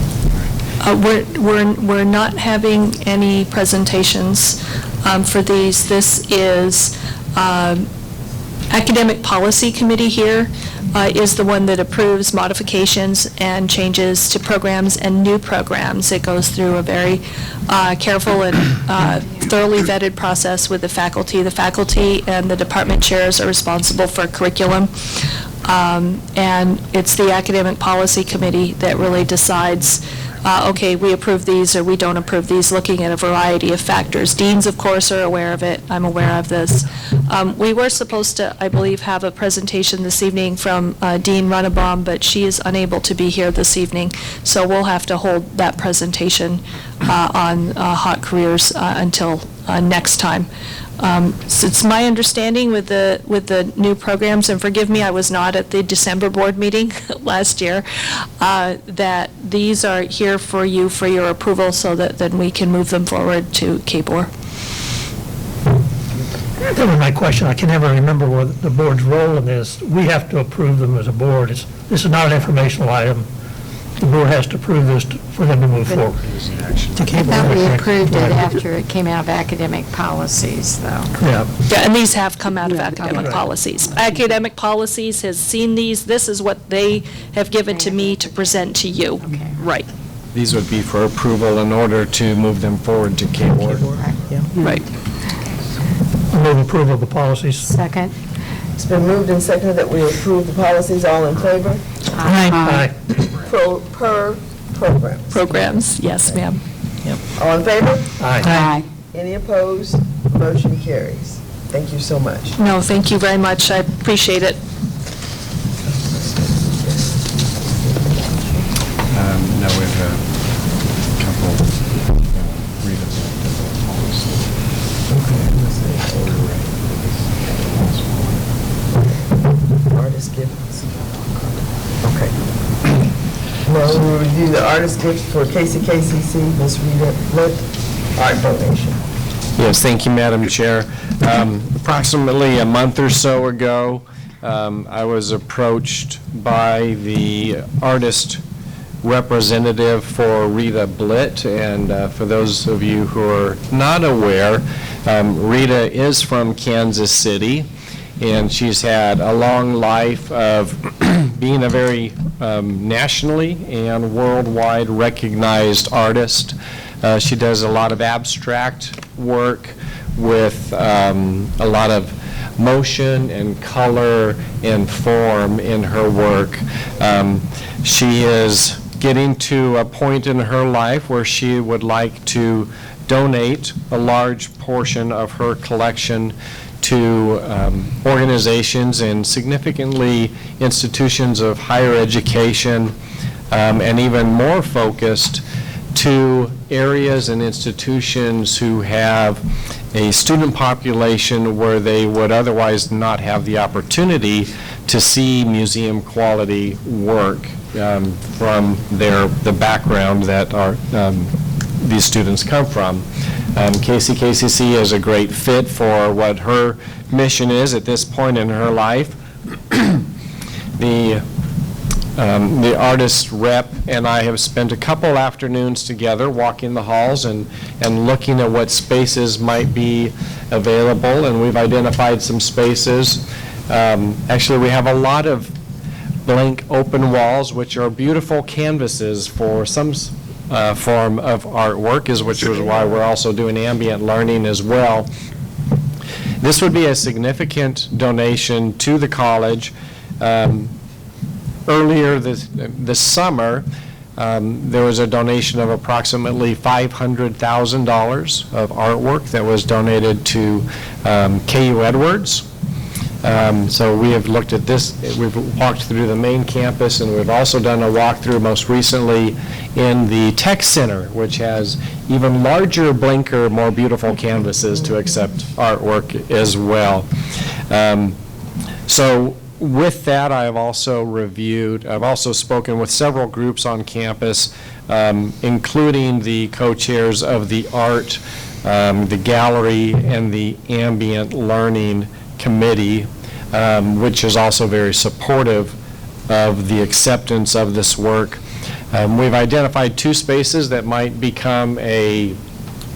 S12: We're not having any presentations for these. This is Academic Policy Committee here is the one that approves modifications and changes to programs and new programs. It goes through a very careful and thoroughly vetted process with the faculty. The faculty and the department chairs are responsible for curriculum. And it's the Academic Policy Committee that really decides okay, we approve these or we don't approve these, looking at a variety of factors. Deans, of course, are aware of it. I'm aware of this. We were supposed to, I believe, have a presentation this evening from Dean Runnebaum, but she is unable to be here this evening, so we'll have to hold that presentation on Hot Careers until next time. So it's my understanding with the new programs, and forgive me, I was not at the December board meeting last year, that these are here for you for your approval so that then we can move them forward to KBOR.
S4: That was my question. I can never remember what the board's role in this. We have to approve them as a board. This is not an informational item. The board has to approve this for them to move forward.
S10: I thought we approved it after it came out of academic policies, though.
S4: Yeah.
S12: Yeah, and these have come out of academic policies. Academic policies has seen these. This is what they have given to me to present to you.
S10: Okay.
S12: Right.
S5: These would be for approval in order to move them forward to K-Board.
S12: Right.
S4: Move approval of the policies.
S10: Second.
S1: It's been moved and seconded that we approve the policies. All in favor?
S4: Aye.
S1: Per program.
S12: Programs, yes, ma'am.
S1: All in favor?
S4: Aye.
S1: Any opposed? Motion carries. Thank you so much.
S12: No, thank you very much. I appreciate it.
S5: Now we have a couple. Read it.
S1: Artist gifts. Okay. Now we will review the artist gifts for KCKCC. Ms. Rita Litt, art donation.
S5: Yes, thank you, Madam Chair. Approximately a month or so ago, I was approached by the artist representative for Rita Blitt, and for those of you who are not aware, Rita is from Kansas City, and she's had a long life of being a very nationally and worldwide recognized artist. She does a lot of abstract work with a lot of motion and color and form in her work. She is getting to a point in her life where she would like to donate a large portion of her collection to organizations and significantly institutions of higher education, and even more focused to areas and institutions who have a student population where they would otherwise not have the opportunity to see museum quality work from the background that these students come from. KCKCC is a great fit for what her mission is at this point in her life. The artist rep and I have spent a couple afternoons together walking the halls and looking at what spaces might be available, and we've identified some spaces. Actually, we have a lot of blank open walls, which are beautiful canvases for some form of artwork, which is why we're also doing ambient learning as well. This would be a significant donation to the college. Earlier this summer, there was a donation of approximately $500,000 of artwork that was donated to KU Edwards. So we have looked at this, we've walked through the main campus, and we've also done a walkthrough most recently in the Tech Center, which has even larger, blinker, more beautiful canvases to accept artwork as well. So with that, I've also spoken with several groups on campus, including the co-chairs of the art, the gallery, and the ambient learning committee, which is also very supportive of the acceptance of this work. We've identified two spaces that might become a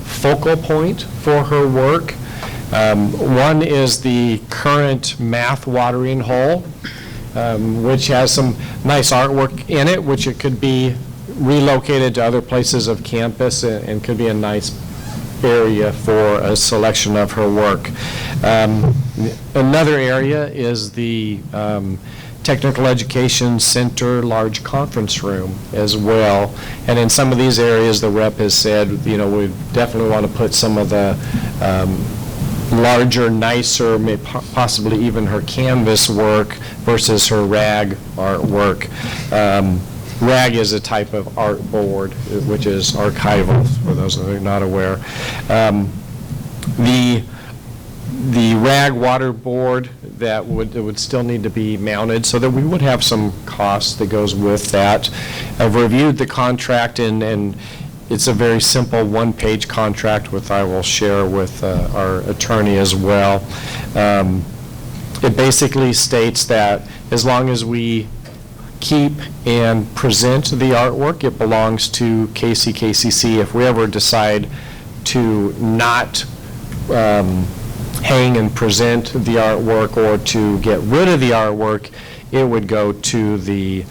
S5: focal point for her work. One is the current math watering hole, which has some nice artwork in it, which it could be relocated to other places of campus and could be a nice area for a selection of her work. Another area is the Technical Education Center large conference room as well. And in some of these areas, the rep has said, we definitely want to put some of the larger, nicer, possibly even her canvas work versus her rag artwork. RAG is a type of art board, which is archival, for those that are not aware. The RAG water board that would still need to be mounted, so that we would have some cost that goes with that. I've reviewed the contract, and it's a very simple one-page contract, which I will share with our attorney as well. It basically states that as long as we keep and present the artwork, it belongs to KCKCC. If we ever decide to not hang and present the artwork or to get rid of the artwork, it would go to the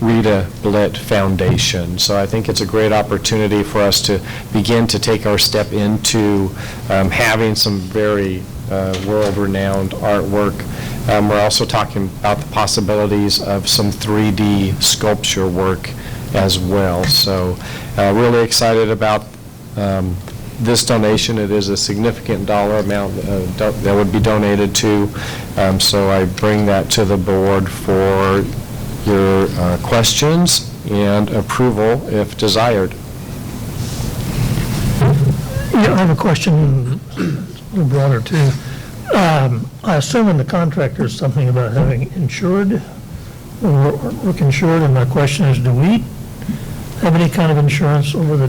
S5: Rita Blitt Foundation. So I think it's a great opportunity for us to begin to take our step into having some very world-renowned artwork. We're also talking about the possibilities of some 3D sculpture work as well. So really excited about this donation. It is a significant dollar amount that would be donated to. So I bring that to the board for your questions and approval if desired.
S4: Yeah, I have a question, a little broader too. I assume in the contract there's something about having insured, or work insured, and my question is, do we have any kind of insurance over the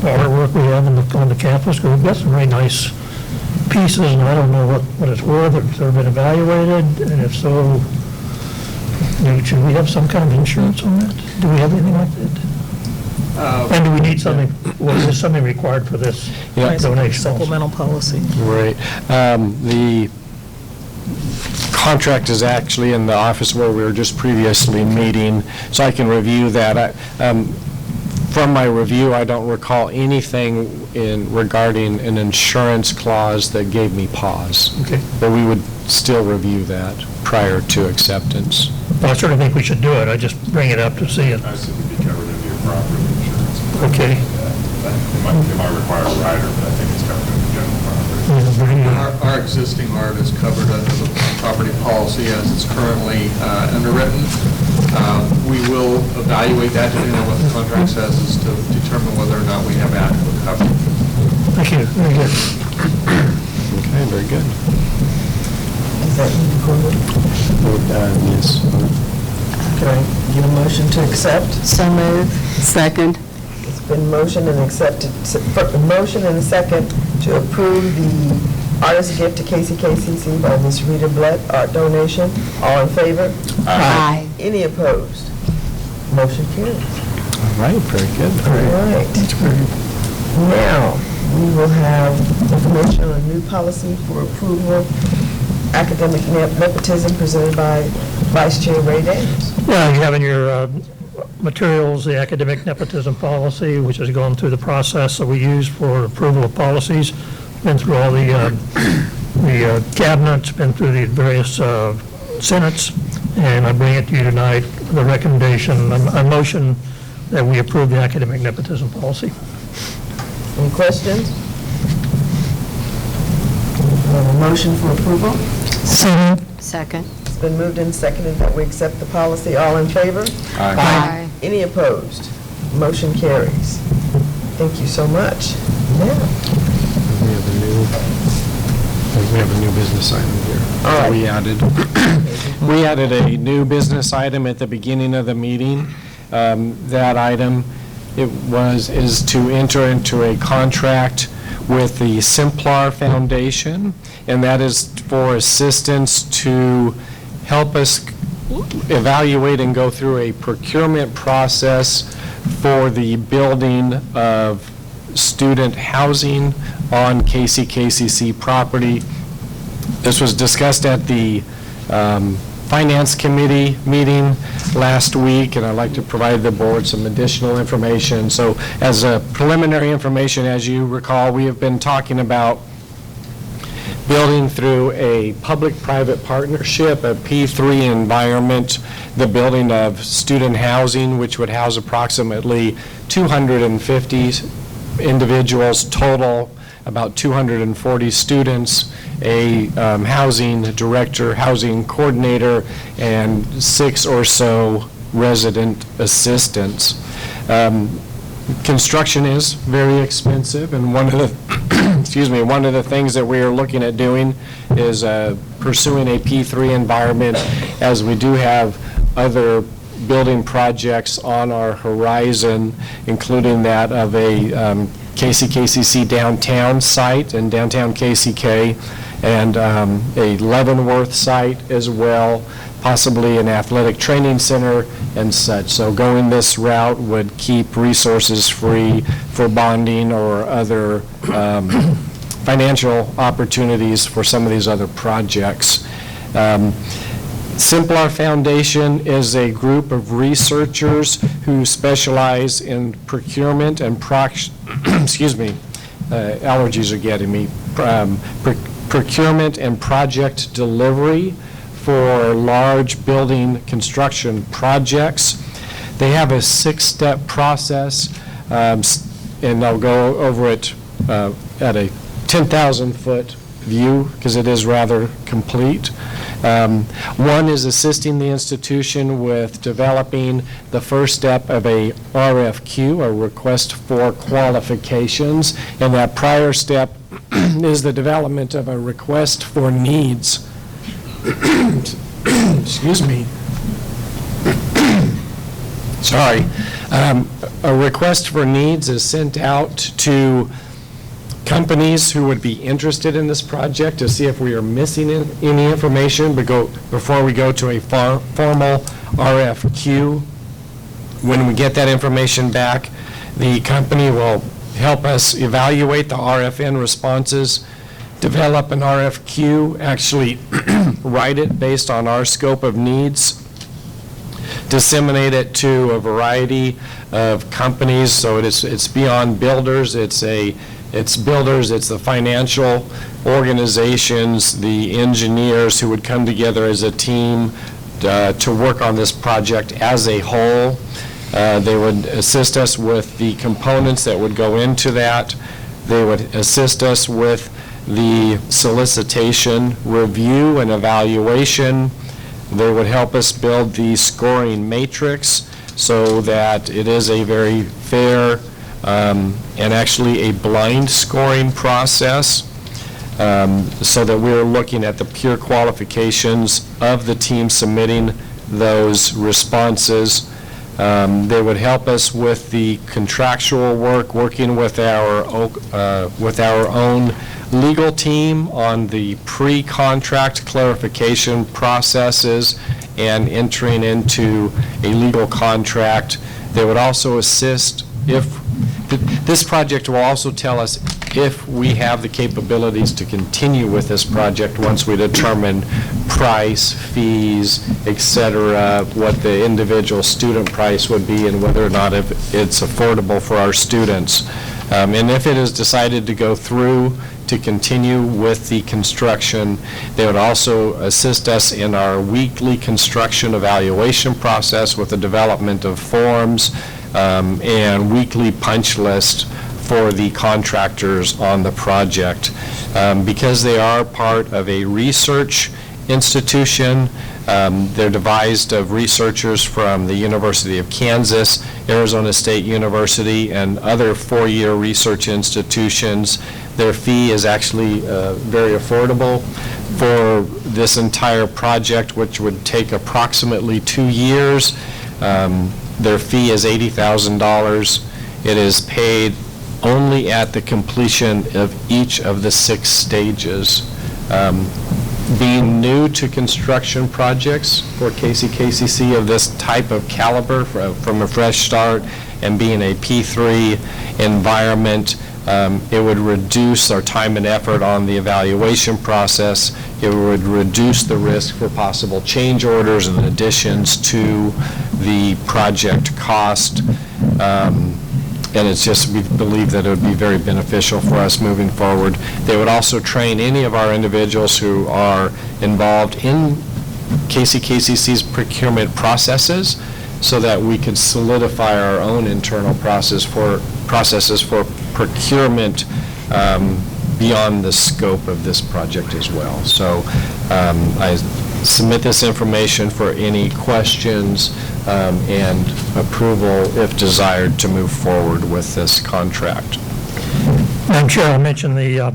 S4: artwork we have on the campus? Because we've got some very nice pieces, and I don't know what it's worth, if it's ever been evaluated, and if so, should we have some kind of insurance on that? Do we have anything like that? And do we need something, is something required for this donation?
S16: Supplemental policy.
S5: Right. The contract is actually in the office where we were just previously meeting, so I can review that. From my review, I don't recall anything regarding an insurance clause that gave me pause. Okay. But we would still review that prior to acceptance.
S4: Well, I sort of think we should do it. I just bring it up to see it.
S8: I assume it would be covered under your property insurance.
S4: Okay.
S8: It might require a rider, but I think it's covered under general property.
S20: Our existing art is covered under the property policy as it's currently underwritten. We will evaluate that depending on what the contract says, is to determine whether or not we have adequate coverage.
S4: Thank you. Very good.
S5: Okay, very good.
S1: Is that recorded?
S5: Yes.
S1: Can I get a motion to accept?
S9: So moved. Second.
S1: It's been motioned and accepted, motion and second to approve the artist gift to KCKCC by Ms. Rita Blitt, art donation. All in favor?
S9: Aye.
S1: Any opposed? Motion carries.
S5: All right, very good.
S1: All right. Now, we will have information on a new policy for approval, academic nepotism, presented by Vice Chair Ray Daniels.
S4: Yeah, you have in your materials the academic nepotism policy, which has gone through the process that we use for approval of policies. Been through all the cabinets, been through the various senates, and I bring it to you tonight with a recommendation, a motion that we approve the academic nepotism policy.
S1: Any questions? We have a motion for approval.
S9: Second.
S1: It's been moved and seconded that we accept the policy. All in favor?
S9: Aye.
S1: Any opposed? Motion carries. Thank you so much. Now,
S5: We have a new business item here.
S1: All right.
S5: We added a new business item at the beginning of the meeting. That item, is to enter into a contract with the Simplar Foundation, and that is for assistance to help us evaluate and go through a procurement process for the building of student housing on KCKCC property. This was discussed at the Finance Committee meeting last week, and I'd like to provide the board some additional information. So as a preliminary information, as you recall, we have been talking about building through a public-private partnership, a P3 environment, the building of student housing, which would house approximately 250 individuals total, about 240 students, a housing director, housing coordinator, and 6 or so resident assistants. Construction is very expensive, and one of the one of the things that we are looking at doing is pursuing a P3 environment, as we do have other building projects on our horizon, including that of a KCKCC downtown site in downtown KCK, and a Leavenworth site as well, possibly an athletic training center and such. So going this route would keep resources free for bonding or other financial opportunities for some of these other projects. Simplar Foundation is a group of researchers who specialize in procurement and allergies are getting me. Procurement and project delivery for large building construction projects. They have a 6-step process, and I'll go over it at a 10,000-foot view because it is rather complete. One is assisting the institution with developing the first step of a RFQ, a request for qualifications, and that prior step is the development of a request for needs. Excuse me. Sorry. A request for needs is sent out to companies who would be interested in this project to see if we are missing any information before we go to a formal RFQ. When we get that information back, the company will help us evaluate the RFN responses, develop an RFQ, actually write it based on our scope of needs, disseminate it to a variety of companies. So it's beyond builders. It's builders, it's the financial organizations, the engineers who would come together as a team to work on this project as a whole. They would assist us with the components that would go into that. They would assist us with the solicitation, review, and evaluation. They would help us build the scoring matrix so that it is a very fair and actually a blind scoring process, so that we're looking at the pure qualifications of the team submitting those responses. They would help us with the contractual work, working with our own legal team on the pre-contract clarification processes and entering into a legal contract. They would also assist this project will also tell us if we have the capabilities to continue with this project once we determine price, fees, et cetera, what the individual student price would be and whether or not it's affordable for our students. And if it is decided to go through to continue with the construction, they would also assist us in our weekly construction evaluation process with the development of forms and weekly punch list for the contractors on the project. Because they are part of a research institution, they're devised of researchers from the University of Kansas, Arizona State University, and other four-year research institutions. Their fee is actually very affordable for this entire project, which would take approximately 2 years. Their fee is $80,000. It is paid only at the completion of each of the 6 stages. Being new to construction projects for KCKCC of this type of caliber from a fresh start and being a P3 environment, it would reduce our time and effort on the evaluation process. It would reduce the risk for possible change orders and additions to the project cost. and it's just, we believe that it would be very beneficial for us moving forward. They would also train any of our individuals who are involved in KCKCC's procurement processes, so that we could solidify our own internal processes for procurement beyond the scope of this project as well. So I submit this information for any questions and approval, if desired, to move forward with this contract.
S4: Madam Chair, I mentioned the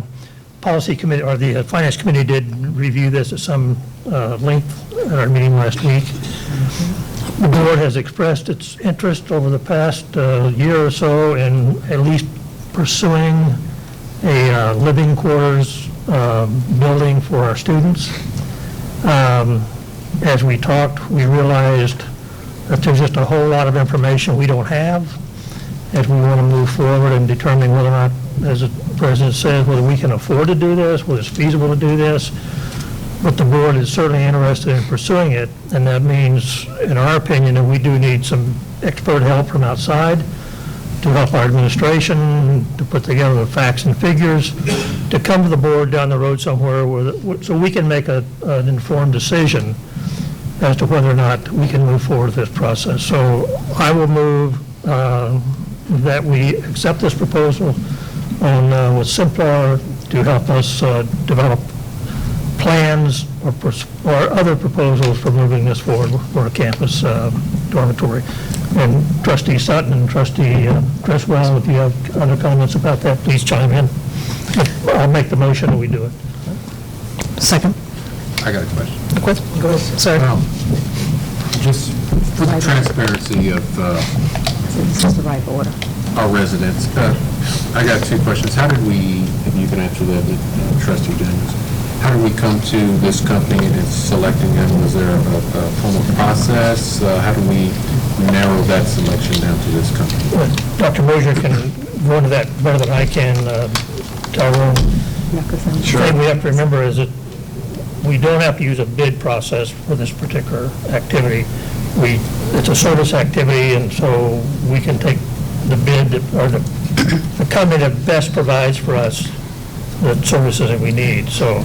S4: Policy Committee, or the Finance Committee did review this at some length at our meeting last week. The board has expressed its interest over the past year or so in at least pursuing a living quarters building for our students. As we talked, we realized that there's just a whole lot of information we don't have as we want to move forward and determine whether or not, as the President said, whether we can afford to do this, whether it's feasible to do this. But the board is certainly interested in pursuing it, and that means, in our opinion, that we do need some expert help from outside to help our administration, to put together the facts and figures, to come to the board down the road somewhere so we can make an informed decision as to whether or not we can move forward with this process. So I will move that we accept this proposal with Simplar to help us develop plans or other proposals for moving this forward for a campus dormitory. And Trustee Sutton and Trustee Criswell, if you have other comments about that, please chime in. I'll make the motion and we do it.
S16: Second.
S7: I got a question.
S16: Go ahead. Sorry.
S7: Just for the transparency of
S9: This is the right order.
S7: our residents, I got two questions. How did we, if you can answer that, Trustee Daniels, how did we come to this company and selecting them? Was there a formal process? How do we narrow that selection down to this company?
S4: Dr. Mosier can go into that better than I can, Tyrone.
S7: Sure.
S4: The thing we have to remember is that we don't have to use a bid process for this particular activity. It's a service activity, and so we can take the bid or the company that best provides for us the services that we need. So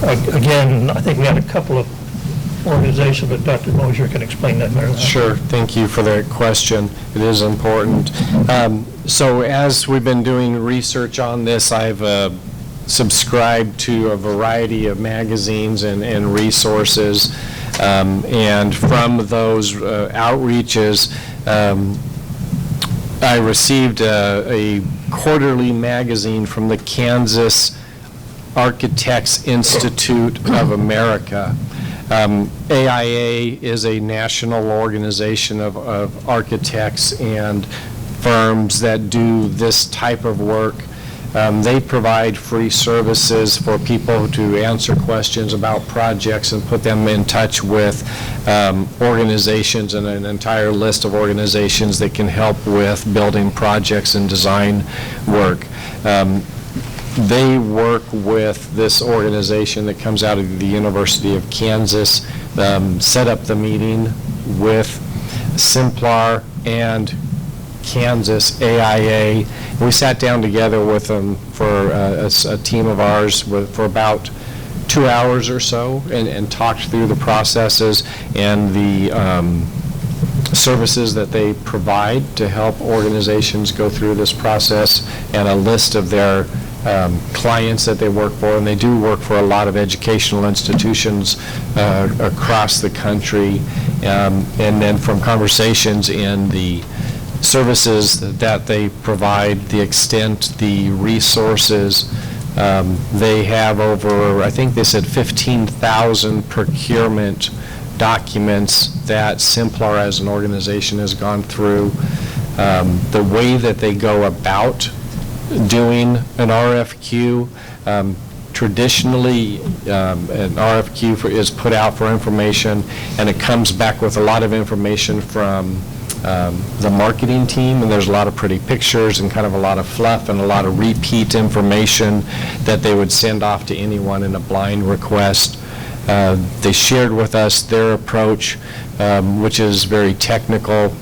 S4: again, I think we had a couple of organizations, but Dr. Mosier can explain that better.
S5: Sure. Thank you for that question. It is important. So as we've been doing research on this, I've subscribed to a variety of magazines and resources, and from those outreaches, I received a quarterly magazine from the Kansas Architects Institute of America. AIA is a national organization of architects and firms that do this type of work. They provide free services for people to answer questions about projects and put them in touch with organizations and an entire list of organizations that can help with building projects and design work. They work with this organization that comes out of the University of Kansas, set up the meeting with Simplar and Kansas AIA. We sat down together with them for a team of ours for about 2 hours or so and talked through the processes and the services that they provide to help organizations go through this process, and a list of their clients that they work for, and they do work for a lot of educational institutions across the country. And then from conversations in the services that they provide, the extent, the resources, they have over, I think they said 15,000 procurement documents that Simplar as an organization has gone through. The way that they go about doing an RFQ, traditionally an RFQ is put out for information, and it comes back with a lot of information from the marketing team, and there's a lot of pretty pictures and kind of a lot of fluff and a lot of repeat information that they would send off to anyone in a blind request. They shared with us their approach, which is very technical.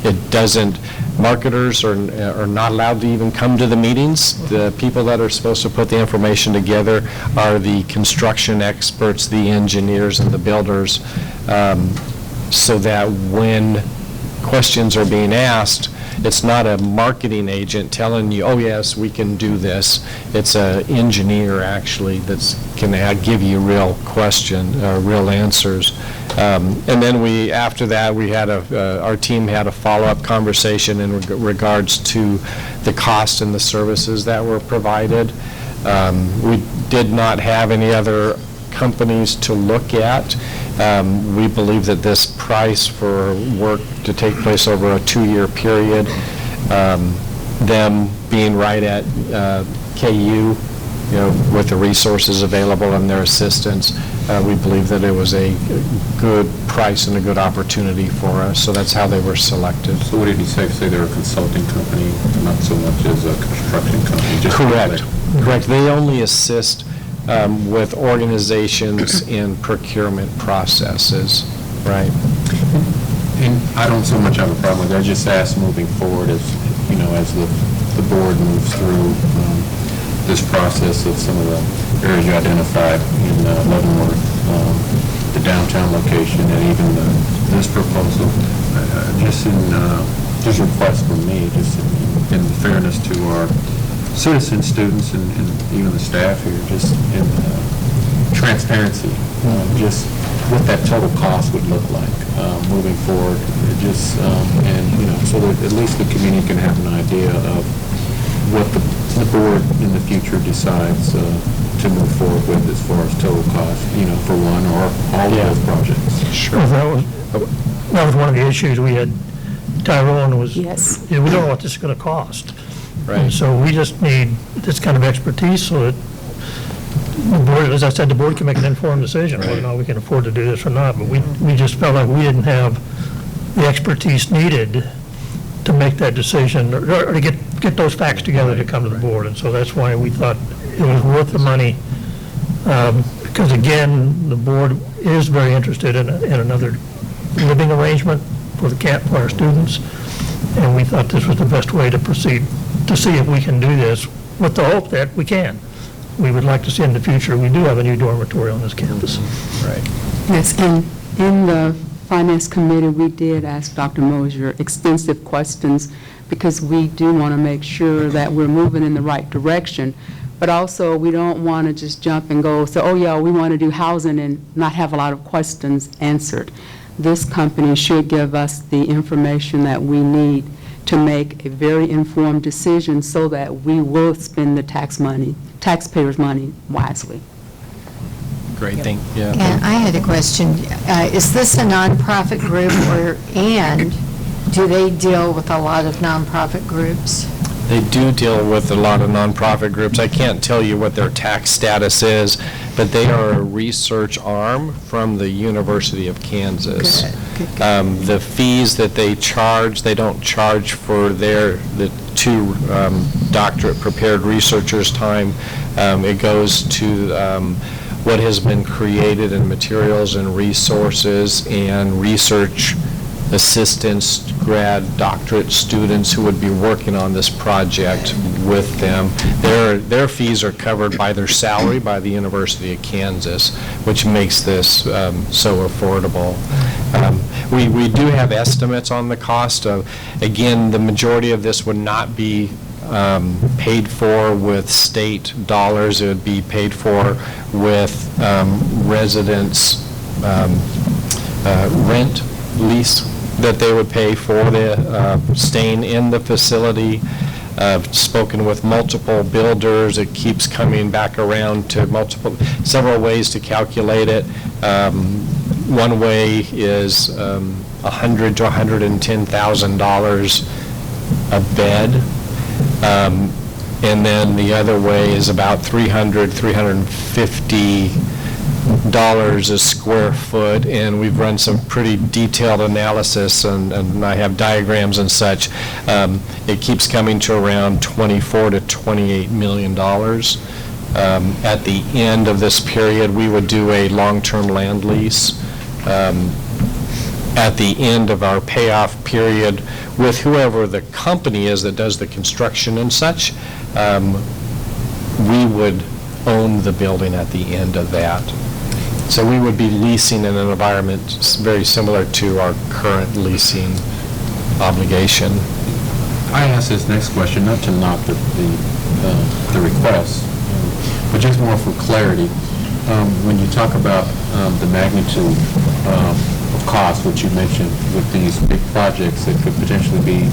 S5: It doesn't, marketers are not allowed to even come to the meetings. The people that are supposed to put the information together are the construction experts, the engineers, and the builders, so that when questions are being asked, it's not a marketing agent telling you, oh, yes, we can do this. It's an engineer, actually, that's can give you real real answers. And then after that, we had our team had a follow-up conversation in regards to the cost and the services that were provided. We did not have any other companies to look at. We believe that this price for work to take place over a 2-year period, them being right at KU, with the resources available and their assistance, we believe that it was a good price and a good opportunity for us. So that's how they were selected.
S7: So what did he say? Say they're a consulting company, not so much as a construction company? Just
S5: Correct. Correct. They only assist with organizations in procurement processes, right?
S7: And I don't so much have a problem with it. I just ask moving forward as the board moves through this process of some of the areas you identified in Leavenworth, the downtown location, and even this proposal. Just a request from me, just in fairness to our citizen students and even the staff here, just in transparency, just what that total cost would look like moving forward, so that at least the community can have an idea of what the board in the future decides to move forward with as far as total cost, for one or all of those projects.
S5: Sure.
S4: That was one of the issues we had. Tyrone was,
S9: Yes.
S4: we don't know what this is going to cost.
S5: Right.
S4: And so we just need this kind of expertise so that the board, as I said, the board can make an informed decision whether or not we can afford to do this or not. But we just felt like we didn't have the expertise needed to make that decision or to get those facts together to come to the board. And so that's why we thought it was worth the money. Because again, the board is very interested in another living arrangement for our students. And we thought this was the best way to proceed, to see if we can do this with the hope that we can. We would like to see in the future, we do have a new dormitory on this campus.
S5: Right.
S9: Yes, and in the Finance Committee, we did ask Dr. Mosier extensive questions because we do want to make sure that we're moving in the right direction, but also we don't want to just jump and go, say, oh yeah, we want to do housing and not have a lot of questions answered. This company should give us the information that we need to make a very informed decision so that we will spend the taxpayers' money wisely.
S5: Great thing. Yeah.
S10: And I had a question. Is this a nonprofit group and do they deal with a lot of nonprofit groups?
S5: They do deal with a lot of nonprofit groups. I can't tell you what their tax status is, but they are a research arm from the University of Kansas.
S10: Good.
S5: The fees that they charge, they don't charge for the 2 doctorate prepared researchers' time. It goes to what has been created in materials and resources and research assistants, grad, doctorate students who would be working on this project with them. Their fees are covered by their salary by the University of Kansas, which makes this so affordable. We do have estimates on the cost of, again, the majority of this would not be paid for with state dollars. It would be paid for with residents' rent, lease that they would pay for staying in the facility. I've spoken with multiple builders. It keeps coming back around to several ways to calculate it. One way is $100,000 to $110,000 a bed. And then the other way is about $300, $350 a square foot, and we've run some pretty detailed analysis, and I have diagrams and such. It keeps coming to around $24 to $28 million. At the end of this period, we would do a long-term land lease at the end of our payoff period with whoever the company is that does the construction and such. We would own the building at the end of that. So we would be leasing in an environment very similar to our current leasing obligation.
S7: I asked this next question, not to knock the request, but just more for clarity. When you talk about the magnitude of cost, which you mentioned with these big projects that could potentially be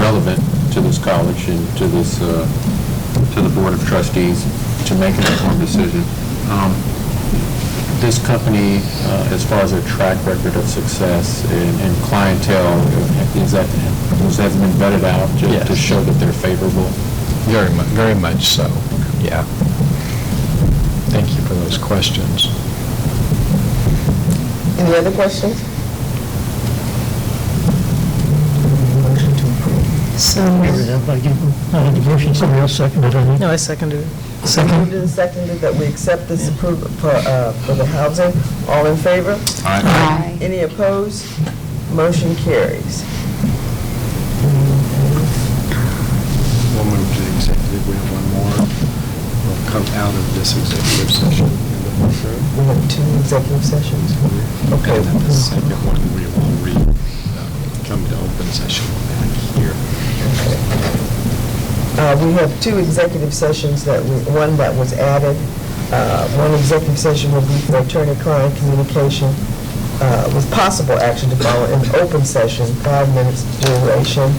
S7: relevant to this college and to this to the Board of Trustees to make an informed decision. This company, as far as their track record of success and clientele, has that been vetted out to show that they're favorable?
S5: Very much so, yeah. Thank you for those questions.
S1: Any other questions? Motion to approve.
S16: So
S4: I had the motion, somebody else seconded it.
S16: No, I seconded it.
S1: Moved and seconded that we accept this approval for the housing. All in favor?
S7: Aye.
S1: Any opposed? Motion carries.
S5: We'll move to the executive. We have one more. We'll come out of this executive session.
S1: We have 2 executive sessions. Okay.
S5: And then the second one, we will come to open session back here.
S1: We have 2 executive sessions one that was added. One executive session will be for attorney-client communication with possible action to follow in open session, 5 minutes duration.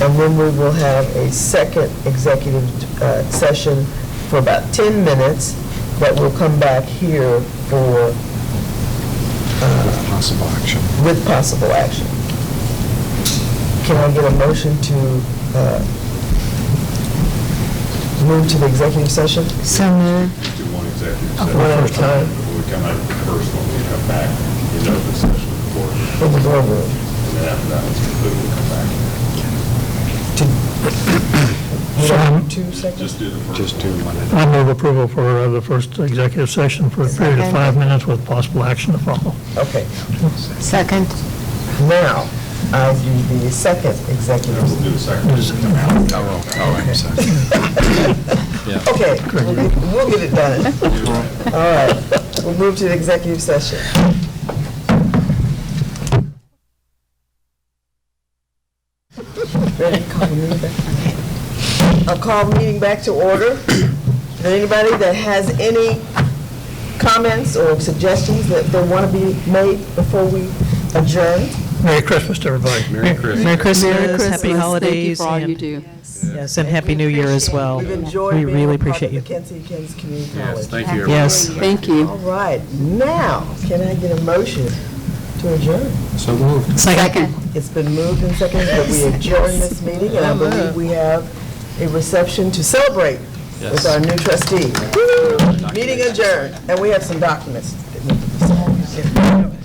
S1: And then we will have a second executive session for about 10 minutes that will come back here for
S5: With possible action.
S1: with possible action. Can I get a motion to move to the executive session?
S10: So moved.
S8: Do one executive session.
S1: One at a time.
S8: When we come out of the first one, we come back in open session of the board.
S1: In the boardroom.
S8: And then after that one's concluded, we come back.
S4: So
S1: 2 seconds?
S8: Just do the first
S5: Just do one at a
S4: I move approval for the first executive session for a period of 5 minutes with possible action to follow.
S1: Okay.
S10: Second.
S1: Now, I do the second executive.
S8: We'll do the second.
S5: I'm sorry. Yeah.
S1: Okay, we'll get it done. All right, we'll move to the executive session. Ready to call the meeting back? I'll call the meeting back to order. Is there anybody that has any comments or suggestions that they want to be made before we adjourn?
S4: Merry Christmas to everybody.
S7: Merry Christmas.
S16: Merry Christmas,
S9: Merry Christmas.
S16: happy holidays.
S9: Thank you for all you
S16: and-
S9: do.
S16: Yes, and Happy New Year as well.
S1: We've enjoyed
S16: We
S1: being
S16: really
S1: a part
S16: appreciate
S1: of
S16: you.
S1: the Kensington Community College.
S7: Yes, thank you, everyone.
S16: Yes.
S9: Thank you.
S1: All right, now, can I get a motion to adjourn?
S7: So moved.
S9: Second.
S1: It's been moved and seconded that we adjourn this meeting, and I believe we have a reception to celebrate with our new trustee. Meeting adjourned, and we have some documents that need to be signed.